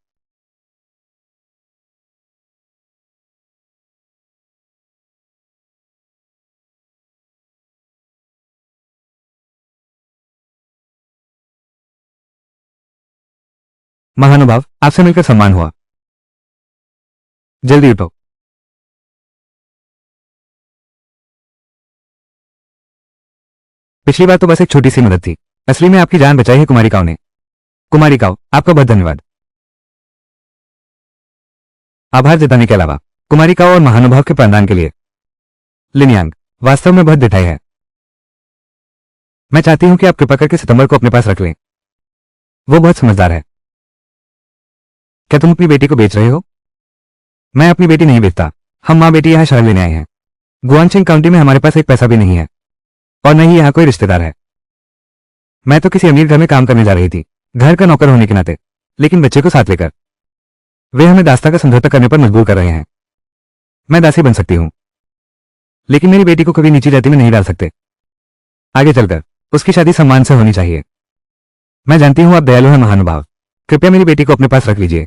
महानुभाव, आपसे मिलकर सम्मान हुआ। जल्दी उठो। पिछली बार तो बस एक छोटी सी मदद थी, असली में आपकी जान बचाई है कुमारिकाओं ने। कुमारिकाओं, आपका बहुत धन्यवाद। आभार जताने के अलावा कुमारिकाओं और महानुभाव के प्राणदान के लिए लिनयांग वास्तव में बहुत दिठाई है। मैं चाहती हूं कि आप कृपा करके सितंबर को अपने पास रख लें। वो बहुत समझदार है। क्या तुम अपनी बेटी को बेच रहे हो? मैं अपनी बेटी नहीं बेचता। हम माँ बेटी यहाँ शहर लेने आए हैं। गुआनचिंग काउंटी में हमारे पास एक पैसा भी नहीं है और न ही यहाँ कोई रिश्तेदार है। मैं तो किसी अमीर घर में काम करने जा रही थी, घर का नौकर होने के नाते, लेकिन बच्चे को साथ लेकर वे हमें दास्ता का समझौता करने पर मजबूर कर रहे हैं। मैं दासी बन सकती हूं, लेकिन मेरी बेटी को कभी नीची जाति में नहीं डाल सकते। आगे चलकर उसकी शादी सम्मान से होनी चाहिए। मैं जानती हूं आप दयालु हैं महानुभाव। कृपया मेरी बेटी को अपने पास रख लीजिए।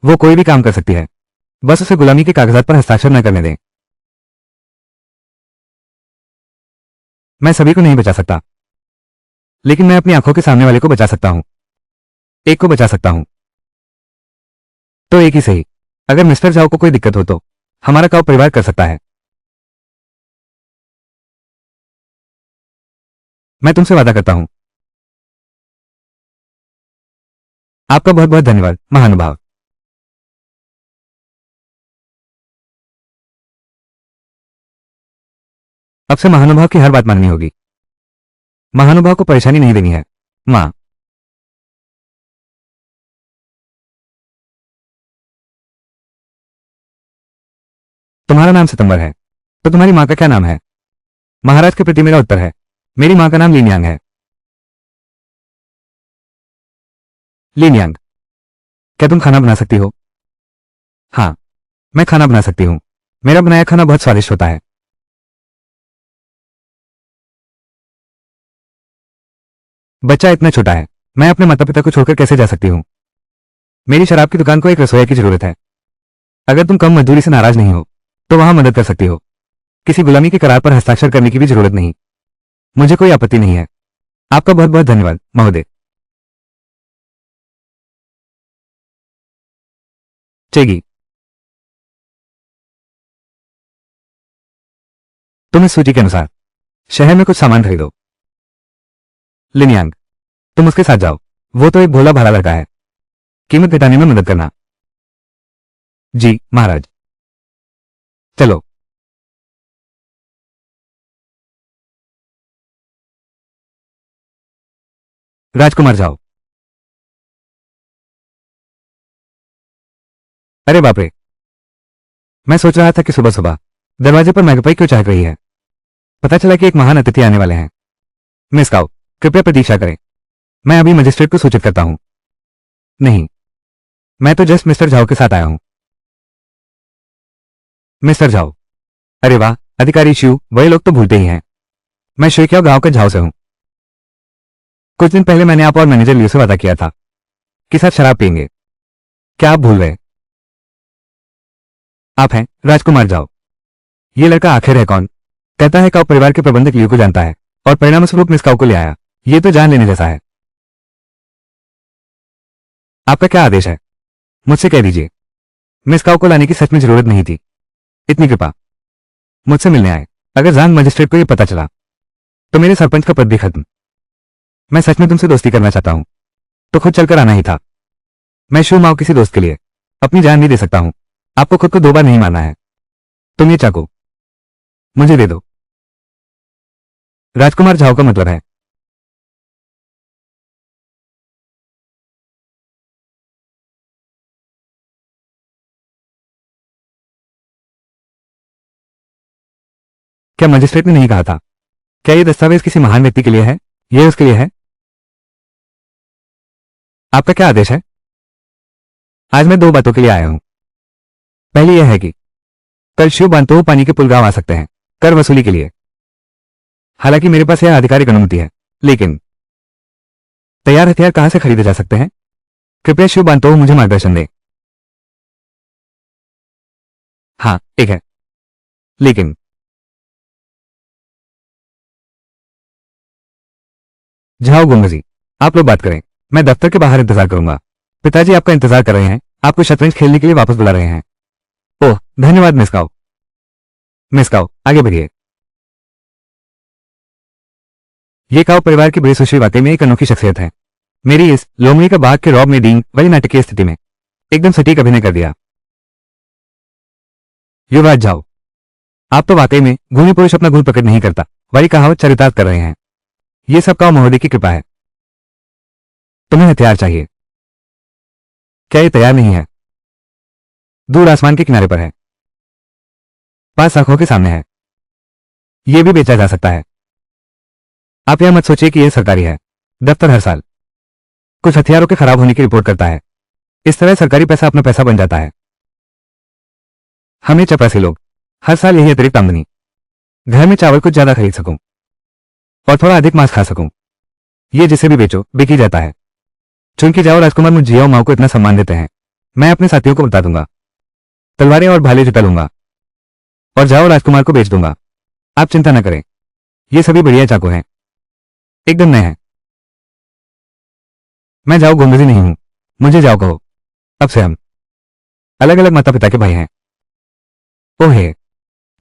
वो कोई भी काम कर सकती है, बस उसे गुलामी के कागजात पर हस्ताक्षर न करने दें। मैं सभी को नहीं बचा सकता, लेकिन मैं अपनी आंखों के सामने वाले को बचा सकता हूं। एक को बचा सकता हूं तो एक ही सही। अगर मिस्टर जाओ को कोई दिक्कत हो तो हमारा काव परिवार कर सकता है। मैं तुमसे वादा करता हूं। आपका बहुत बहुत धन्यवाद महानुभाव। अब से महानुभाव की हर बात माननी होगी। महानुभाव को परेशानी नहीं देनी है। मां, तुम्हारा नाम सितंबर है, तो तुम्हारी मां का क्या नाम है? महाराज के प्रति मेरा उत्तर है, मेरी मां का नाम लिनयांग है। लिनयांग, क्या तुम खाना बना सकती हो? हाँ, मैं खाना बना सकती हूँ। मेरा बनाया खाना बहुत स्वादिष्ट होता है। बच्चा इतना छोटा है, मैं अपने माता पिता को छोड़कर कैसे जा सकती हूँ? मेरी शराब की दुकान को एक रसोइया की जरूरत है। अगर तुम कम मजदूरी से नाराज नहीं हो तो वहां मदद कर सकती हो। किसी गुलामी के करार पर हस्ताक्षर करने की भी जरूरत नहीं। मुझे कोई आपत्ति नहीं है। आपका बहुत बहुत धन्यवाद महोदय। चेगी, तुम इस सूची के अनुसार शहर में कुछ सामान खरीदो। लिनियांग, तुम उसके साथ जाओ। वो तो एक भोला भाला लड़का है। कीमत घटाने में मदद करना। जी महाराज। चलो। राजकुमार जाओ। अरे बाप रे, मैं सोच रहा था कि सुबह सुबह दरवाजे पर मैगपाई क्यों चहक रही है। पता चला कि एक महान अतिथि आने वाले हैं। मिस काउ, कृपया प्रतीक्षा करें। मैं अभी मजिस्ट्रेट को सूचित करता हूं। नहीं, मैं तो जस्ट मिस्टर झाओ के साथ आया हूं। मिस्टर झाओ, अरे वाह, अधिकारी शिव, वही लोग तो भूलते ही हैं। मैं शुक्रिया गांव के झाओ से हूं। कुछ दिन पहले मैंने आप और मैनेजर लियो से वादा किया था कि साथ शराब पियेंगे। क्या आप भूल गए? आप हैं राजकुमार जाओ। ये लड़का आखिर है कौन? कहता है काउ परिवार के प्रबंधक लियो को जानता है और परिणामस्वरूप मिस काउ को ले आया। ये तो जान लेने जैसा है। आपका क्या आदेश है? मुझसे कह दीजिए। मिस काउ को लाने की सच में जरूरत नहीं थी। इतनी कृपा। मुझसे मिलने आए। अगर जान मजिस्ट्रेट को यह पता चला तो मेरे सरपंच का पद भी खत्म। मैं सच में तुमसे दोस्ती करना चाहता हूं तो खुद चलकर आना ही था। मैं शू माओ किसी दोस्त के लिए अपनी जान नहीं दे सकता हूं। आपको खुद को 2 बार नहीं मारना है। तुम ये चाकू मुझे दे दो। राजकुमार झाओ का मतलब है। क्या मजिस्ट्रेट ने नहीं कहा था? क्या यह दस्तावेज किसी महान व्यक्ति के लिए है? यह उसके लिए है। आपका क्या आदेश है? आज मैं 2 बातों के लिए आया हूं। पहली यह है कि कल शिव बांतो पानी के पुल गांव आ सकते हैं कर वसूली के लिए। हालांकि मेरे पास यह आधिकारिक अनुमति है, लेकिन तैयार हथियार कहां से खरीदे जा सकते हैं? कृपया शिव बांतो मुझे मार्गदर्शन दें। हाँ, एक है, लेकिन झाओ गुंगजी, आप लोग बात करें। मैं दफ्तर के बाहर इंतजार करूंगा। पिताजी आपका इंतजार कर रहे हैं। आपको शतरंज खेलने के लिए वापस बुला रहे हैं। ओह, धन्यवाद मिस काउ। मिस काउ, आगे बढ़िए। ये काउ परिवार की बड़ी सुश्री वाकई में एक अनोखी शख्सियत है। मेरी इस लोमड़ी का बाग के रॉब में डींग वही नाटकीय स्थिति में एकदम सटीक अभिनय कर दिया। युवराज जाओ, आप तो वाकई में गुणी पुरुष अपना गुण प्रकट नहीं करता वही कहावत चरितार्थ कर रहे हैं। ये सब काउ महोदय की कृपा है। तुम्हें हथियार चाहिए। क्या ये तैयार नहीं है? दूर आसमान के किनारे पर है। पास आंखों के सामने है। यह भी बेचा जा सकता है। आप यह मत सोचिए कि यह सरकारी है। दफ्तर हर साल कुछ हथियारों के खराब होने की रिपोर्ट करता है। इस तरह सरकारी पैसा अपना पैसा बन जाता है। हमें चपरासी लोग हर साल यही अतिरिक्त आमदनी। घर में चावल कुछ ज्यादा खरीद सकूं और थोड़ा अधिक मांस खा सकूं। ये जिसे भी बेचो बिक ही जाता है। चूंकि जाओ राजकुमार मुझ जियाओ माओ को इतना सम्मान देते हैं, मैं अपने साथियों को बता दूंगा। तलवारें और भाले जुटा लूंगा और जाओ राजकुमार को बेच दूंगा। आप चिंता न करें, ये सभी बढ़िया चाकू हैं, एकदम नए हैं। मैं जाओ गुंगजी नहीं हूं, मुझे जाओ कहो। अब से हम अलग अलग माता पिता के भाई हैं। ओह हे,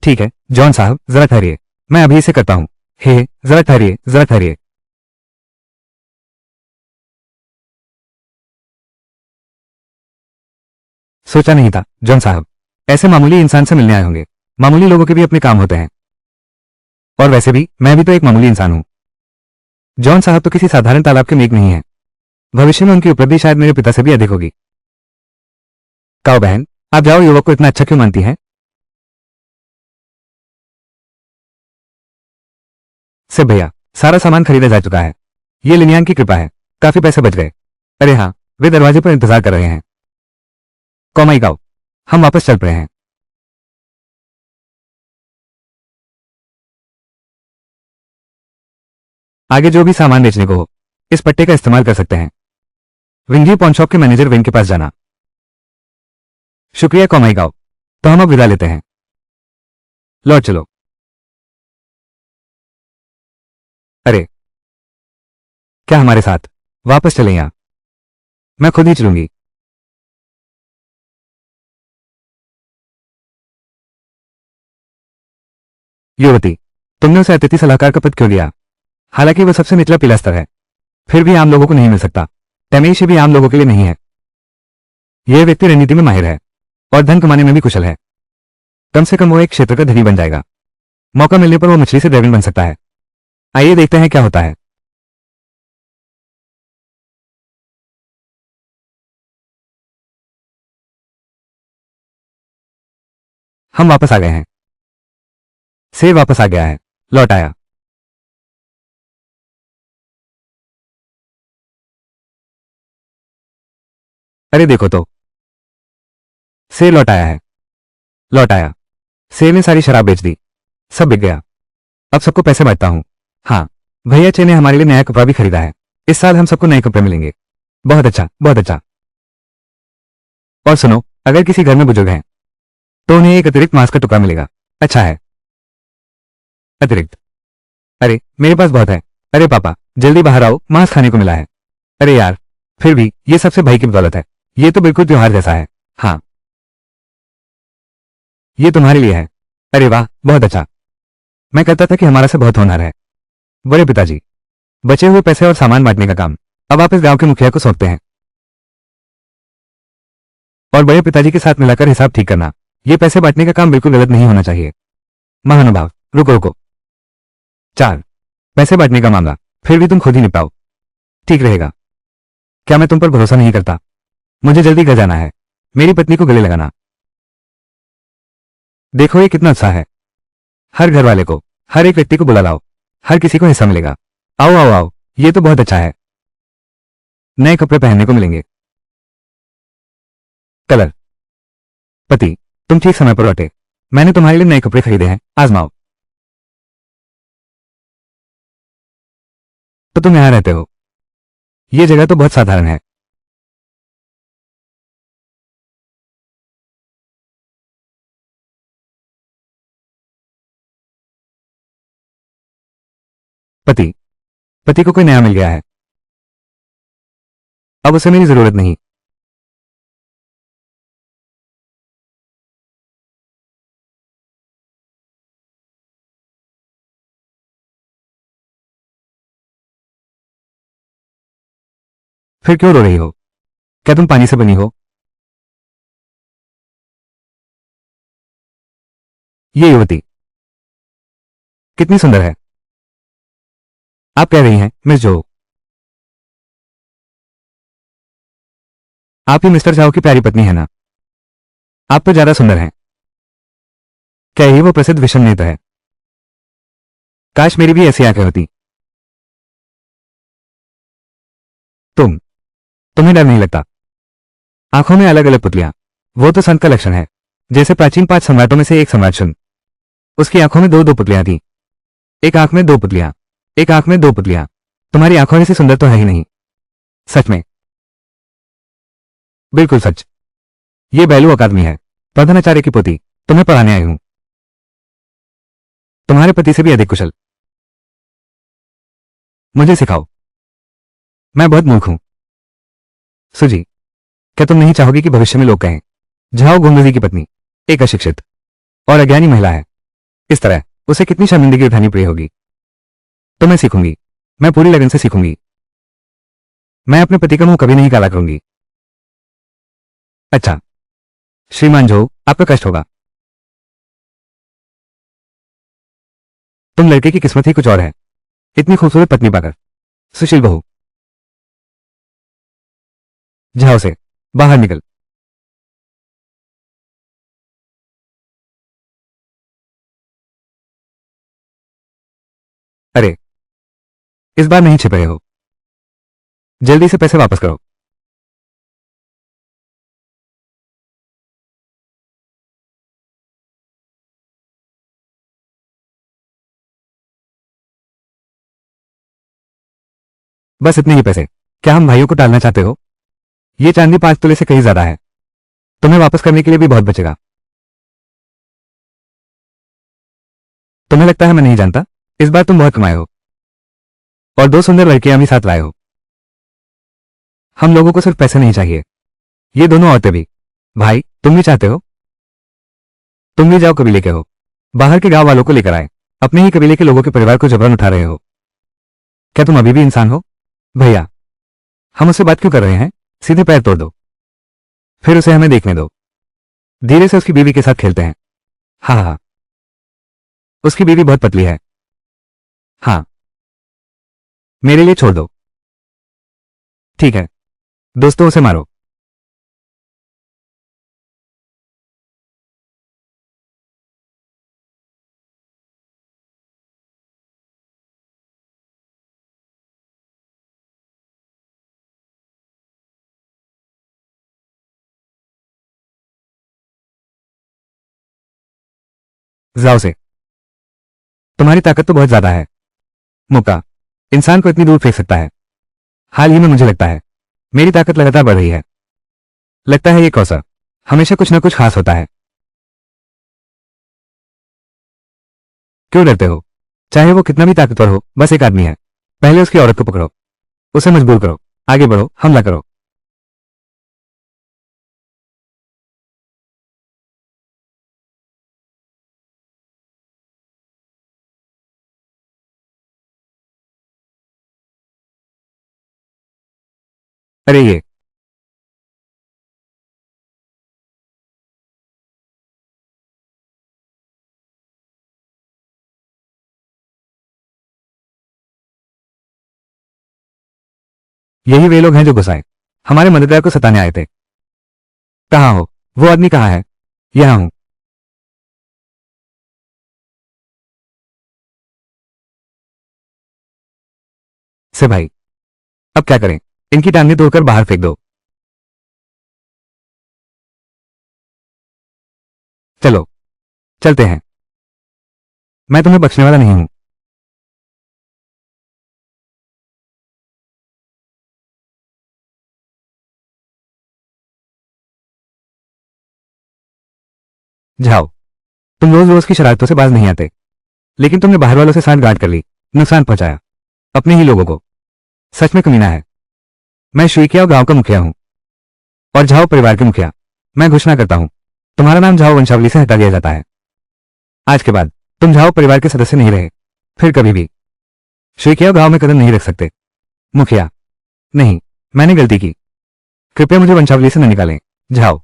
ठीक है जॉन साहब, जरा ठहरिए, मैं अभी इसे करता हूं। हे, जरा ठहरिए, जरा ठहरिए। सोचा नहीं था जॉन साहब, ऐसे मामूली इंसान से मिलने आए होंगे। मामूली लोगों के भी अपने काम होते हैं। और वैसे भी मैं भी तो एक मामूली इंसान हूं। जॉन साहब तो किसी साधारण तालाब के मेघ नहीं है। भविष्य में उनकी उपलब्धि शायद मेरे पिता से भी अधिक होगी। काओ बहन, आप जाओ युवक को इतना अच्छा क्यों मानती हैं? से भैया, सारा सामान खरीदा जा चुका है। ये लिनियांग की कृपा है, काफी पैसे बच गए। अरे हाँ, वे दरवाजे पर इंतजार कर रहे हैं। कौमाई गाओ, हम वापस चल पड़े हैं। आगे जो भी सामान बेचने को हो इस पट्टे का इस्तेमाल कर सकते हैं। विंगी पॉन शॉप के मैनेजर विंग के पास जाना। शुक्रिया कौमाई गाओ। तो हम अब विदा लेते हैं। लौट चलो। अरे, क्या हमारे साथ वापस चलें या मैं खुद ही चलूंगी? युवती, तुमने उसे अतिथि सलाहकार का पद क्यों दिया? हालांकि वह सबसे निचला पीला स्तर है, फिर भी आम लोगों को नहीं मिल सकता। तमेश भी आम लोगों के लिए नहीं है। यह व्यक्ति रणनीति में माहिर है और धन कमाने में भी कुशल है। कम से कम वो एक क्षेत्र का धनी बन जाएगा। मौका मिलने पर वो मछली से ड्रैगन बन सकता है। आइए देखते हैं क्या होता है। हम वापस आ गए हैं। शेर वापस आ गया है। लौट आया। अरे देखो तो, शेर लौट आया है। लौट आया। शेर ने सारी शराब बेच दी। सब बिक गया। अब सबको पैसे बांटता हूँ। हाँ, भैया चे ने हमारे लिए नया कपड़ा भी खरीदा है। इस साल हम सबको नए कपड़े मिलेंगे। बहुत अच्छा, बहुत अच्छा। और सुनो, अगर किसी घर में बुजुर्ग हैं तो उन्हें एक अतिरिक्त मांस का टुकड़ा मिलेगा। अच्छा है। अतिरिक्त? अरे मेरे पास बहुत है। अरे पापा, जल्दी बाहर आओ, मांस खाने को मिला है। अरे यार, फिर भी ये सबसे भाई की बदौलत है। ये तो बिल्कुल त्योहार जैसा है। हाँ, ये तुम्हारे लिए है। अरे वाह, बहुत अच्छा। मैं कहता था कि हमारा से बहुत होनहार है। बड़े पिताजी, बचे हुए पैसे और सामान बांटने का काम अब आप इस गांव के मुखिया को सौंपते हैं और बड़े पिताजी के साथ मिलाकर हिसाब ठीक करना। ये पैसे बांटने का काम बिल्कुल गलत नहीं होना चाहिए। महानुभाव, रुको रुको। 4, पैसे बांटने का मामला फिर भी तुम खुद ही निपटाओ। ठीक रहेगा। क्या मैं तुम पर भरोसा नहीं करता? मुझे जल्दी घर जाना है। मेरी पत्नी को गले लगाना। देखो ये कितना उत्साह है। हर घर वाले को, हर एक व्यक्ति को बुला लाओ। हर किसी को हिस्सा मिलेगा। आओ आओ आओ, ये तो बहुत अच्छा है। नए कपड़े पहनने को मिलेंगे। कलर। पति, तुम ठीक समय पर लौटे। मैंने तुम्हारे लिए नए कपड़े खरीदे हैं, आजमाओ। तो तुम यहां रहते हो? ये जगह तो बहुत साधारण है। पति, पति को कोई नया मिल गया है। अब उसे मेरी जरूरत नहीं। फिर क्यों रो रही हो? क्या तुम पानी से बनी हो? ये युवती कितनी सुंदर है। आप कह रही हैं मिस जो? आप ही मिस्टर झाओ की प्यारी पत्नी है ना? आप तो ज्यादा सुंदर हैं। क्या ही वो प्रसिद्ध विषम नेत्र है? काश मेरी भी ऐसी आंखें होती। तुम्हें डर नहीं लगता? आंखों में अलग अलग पुतलियां, वो तो संत का लक्षण है। जैसे प्राचीन 5 सम्राटों में से एक सम्राट शुंग, उसकी आंखों में दो दो पुतलियां थी। एक आंख में दो पुतलियां, एक आंख में दो पुतलियां। तुम्हारी आंखों से सुंदर तो है ही नहीं। सच में? बिल्कुल सच। ये बैलू अकादमी है। प्रधानाचार्य की पोती। तुम्हें पढ़ाने आई हूं। तुम्हारे पति से भी अधिक कुशल। मुझे सिखाओ। मैं बहुत मूर्ख हूं। सुजी, क्या तुम नहीं चाहोगी कि भविष्य में लोग कहें झाओ गुंगजी की पत्नी एक अशिक्षित और अज्ञानी महिला है? इस तरह उसे कितनी शर्मिंदगी उठानी पड़ी होगी। तो मैं सीखूंगी। मैं पूरी लगन से सीखूंगी। मैं अपने पति का मुंह कभी नहीं काला करूंगी। अच्छा, श्रीमान जो, आपका कष्ट होगा। तुम लड़के की किस्मत ही कुछ और है। इतनी खूबसूरत पत्नी पाकर। सुशील बहू। झाओ से बाहर निकल। अरे, इस बार नहीं छिप रहे हो। जल्दी से पैसे वापस करो। बस इतने ही पैसे? क्या हम भाइयों को टालना चाहते हो? ये चांदी 5 तोले से कहीं ज्यादा है। तुम्हें वापस करने के लिए भी बहुत बचेगा। तुम्हें लगता है मैं नहीं जानता? इस बार तुम बहुत कमाए हो और दो सुंदर लड़कियां भी साथ लाए हो। हम लोगों को सिर्फ पैसे नहीं चाहिए, ये दोनों औरतें भी। भाई तुम भी चाहते हो? तुम भी जाओ कबीले के हो, बाहर के गांव वालों को लेकर आए, अपने ही कबीले के लोगों के परिवार को जबरन उठा रहे हो। क्या तुम अभी भी इंसान हो? भैया, हम उससे बात क्यों कर रहे हैं? सीधे पैर तोड़ दो, फिर उसे हमें देखने दो। धीरे से उसकी बीवी के साथ खेलते हैं। हाँ हाँ, उसकी बीवी बहुत पतली है। हाँ, मेरे लिए छोड़ दो। ठीक है, दोस्तों उसे मारो। जाओ से, तुम्हारी ताकत तो बहुत ज्यादा है। मुक्का इंसान को इतनी दूर फेंक सकता है। हाल ही में मुझे लगता है मेरी ताकत लगातार बढ़ रही है। लगता है ये कौशल हमेशा कुछ ना कुछ खास होता है। क्यों डरते हो? चाहे वो कितना भी ताकतवर हो, बस एक आदमी है। पहले उसकी औरत को पकड़ो, उसे मजबूर करो, आगे बढ़ो, हमला करो। अरे ये यही वे लोग हैं जो गुस्साए हमारे मददगार को सताने आए थे। कहाँ हो? वो आदमी कहाँ है? यहां हूं। से भाई, अब क्या करें? इनकी टांगें तोड़कर बाहर फेंक दो। चलो चलते हैं, मैं तुम्हें बख्शने वाला नहीं हूं। जाओ, तुम रोज रोज की शरारतों से बाज नहीं आते, लेकिन तुमने बाहर वालों से साथ गांठ कर ली, नुकसान पहुंचाया अपने ही लोगों को। सच में कमीना है। मैं शुइकियाओ गांव का मुखिया हूं और झाओ परिवार के मुखिया। मैं घोषणा करता हूं, तुम्हारा नाम झाओ वंशावली से हटा दिया जाता है। आज के बाद तुम झाओ परिवार के सदस्य नहीं रहे, फिर कभी भी शुइकियाओ गांव में कदम नहीं रख सकते। मुखिया, नहीं, मैंने गलती की, कृपया मुझे वंशावली से न निकालें। झाओ,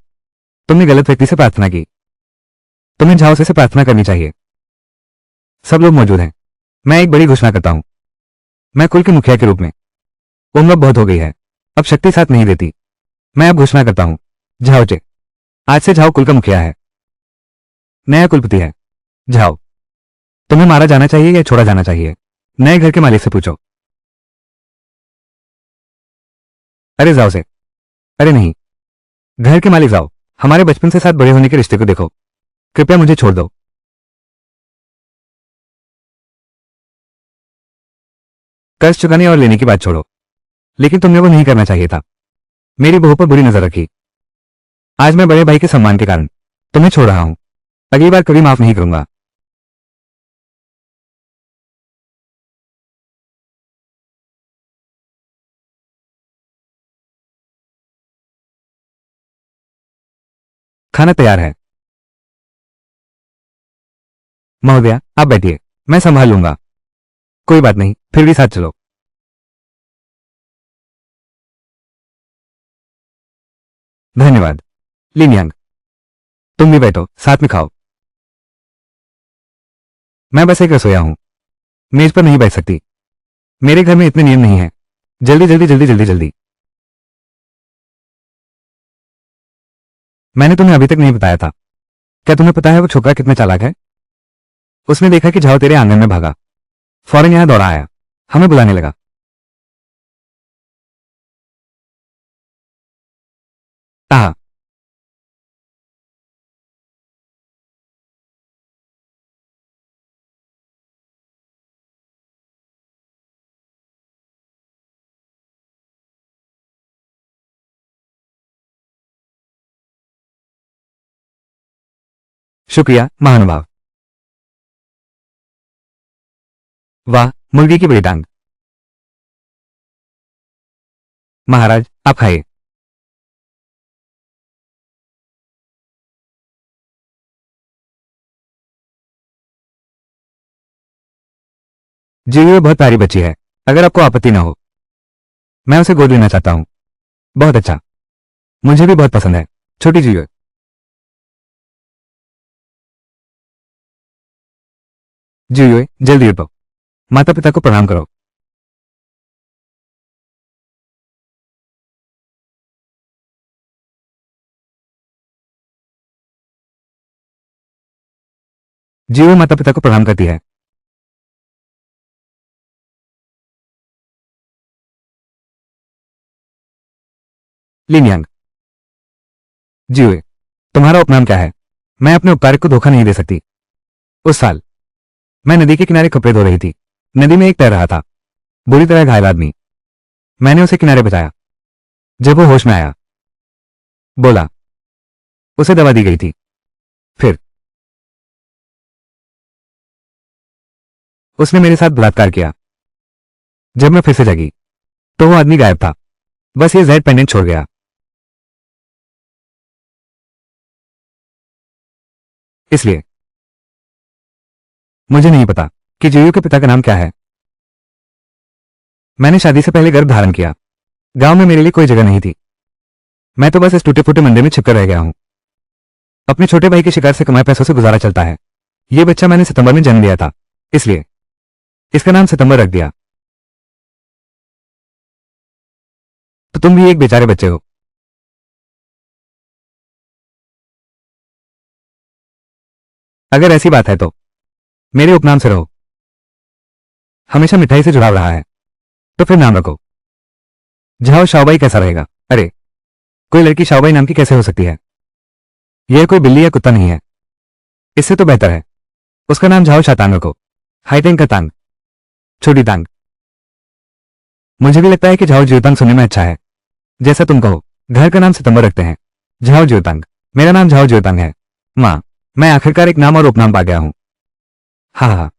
तुमने गलत व्यक्ति से प्रार्थना की। तुम्हें झाओ से प्रार्थना करनी चाहिए। सब लोग मौजूद हैं। मैं एक बड़ी घोषणा करता हूं। मैं कुल के मुखिया के रूप में, उम्र बहुत हो गई है, अब शक्ति साथ नहीं देती। मैं अब घोषणा करता हूं, झाओ चे आज से झाओ कुल का मुखिया है, नया कुलपति है। झाओ, तुम्हें मारा जाना चाहिए या छोड़ा जाना चाहिए? नए घर के मालिक से पूछो। अरे जाओ से, अरे नहीं, घर के मालिक जाओ, हमारे बचपन से साथ बड़े होने के रिश्ते को देखो, कृपया मुझे छोड़ दो। कर्ज चुकाने और लेने की बात छोड़ो, लेकिन तुमने वो नहीं करना चाहिए था। मेरी बहू पर बुरी नजर रखी। आज मैं बड़े भाई के सम्मान के कारण तुम्हें छोड़ रहा हूं, अगली बार कभी माफ नहीं करूंगा। खाना तैयार है। महोदया आप बैठिए, मैं संभाल लूंगा। कोई बात नहीं, फिर भी साथ चलो। धन्यवाद। लिनयांग, तुम भी बैठो, साथ में खाओ। मैं बस एक रसोईया हूं, मेज पर नहीं बैठ सकती। मेरे घर में इतने नियम नहीं है। जल्दी जल्दी जल्दी जल्दी जल्दी। मैंने तुम्हें अभी तक नहीं बताया था। क्या तुम्हें पता है वो छोकरा कितना चालाक है? उसने देखा कि झाओ तेरे आंगन में भागा, फौरन यहां दौड़ा आया, हमें बुलाने लगा। आह, शुक्रिया महानुभाव। वाह, मुर्गी की बड़ी टांग। महाराज, आप खाइए। जीवी बहुत प्यारी बच्ची है, अगर आपको आपत्ति ना हो। मैं उसे गोद लेना चाहता हूँ। बहुत अच्छा, मुझे भी बहुत पसंद है। छोटी जीवी। जीवी, जल्दी उठो। माता पिता को प्रणाम करो। जीवी माता पिता को प्रणाम करती है। लिनयांग। जीवी, तुम्हारा उपनाम क्या है? मैं अपने उपकार को धोखा नहीं दे सकती। उस साल मैं नदी के किनारे कपड़े धो रही थी। नदी में एक तैर रहा था, बुरी तरह घायल आदमी। मैंने उसे किनारे बचाया। जब वो होश में आया, बोला, उसे दवा दी गई थी। फिर उसने मेरे साथ बलात्कार किया। जब मैं फिर से जगी तो वो आदमी गायब था। बस ये जेड पेंडेंट छोड़ गया। इसलिए मुझे नहीं पता कि जीयू के पिता का नाम क्या है। मैंने शादी से पहले गर्भ धारण किया। गांव में मेरे लिए कोई जगह नहीं थी। मैं तो बस इस टूटे फूटे मंदिर में छिपकर रह गया हूं। अपने छोटे भाई के शिकार से कमाए पैसों से गुजारा चलता है। ये बच्चा मैंने सितंबर में जन्म लिया था, इसलिए इसका नाम सितंबर रख दिया। तो तुम भी एक बेचारे बच्चे हो। अगर ऐसी बात है तो मेरे उपनाम से रहो। हमेशा मिठाई से जुड़ाव रहा है, तो फिर नाम रखो। झाओ शाओबाई कैसा रहेगा? अरे, कोई लड़की शाओबाई नाम की कैसे हो सकती है? यह कोई बिल्ली या कुत्ता नहीं है। इससे तो बेहतर है उसका नाम झाओ शातांग रखो। हाईटेंग का तांग, छोटी तांग। मुझे भी लगता है कि झाओ ज्योतांग सुनने में अच्छा है। जैसा तुम कहो। घर का नाम सितंबर रखते हैं। झाओ ज्योतांग। मेरा नाम झाओ ज्योतांग है। माँ, मैं आखिरकार एक नाम और उपनाम पा गया हूं। हाँ हाँ।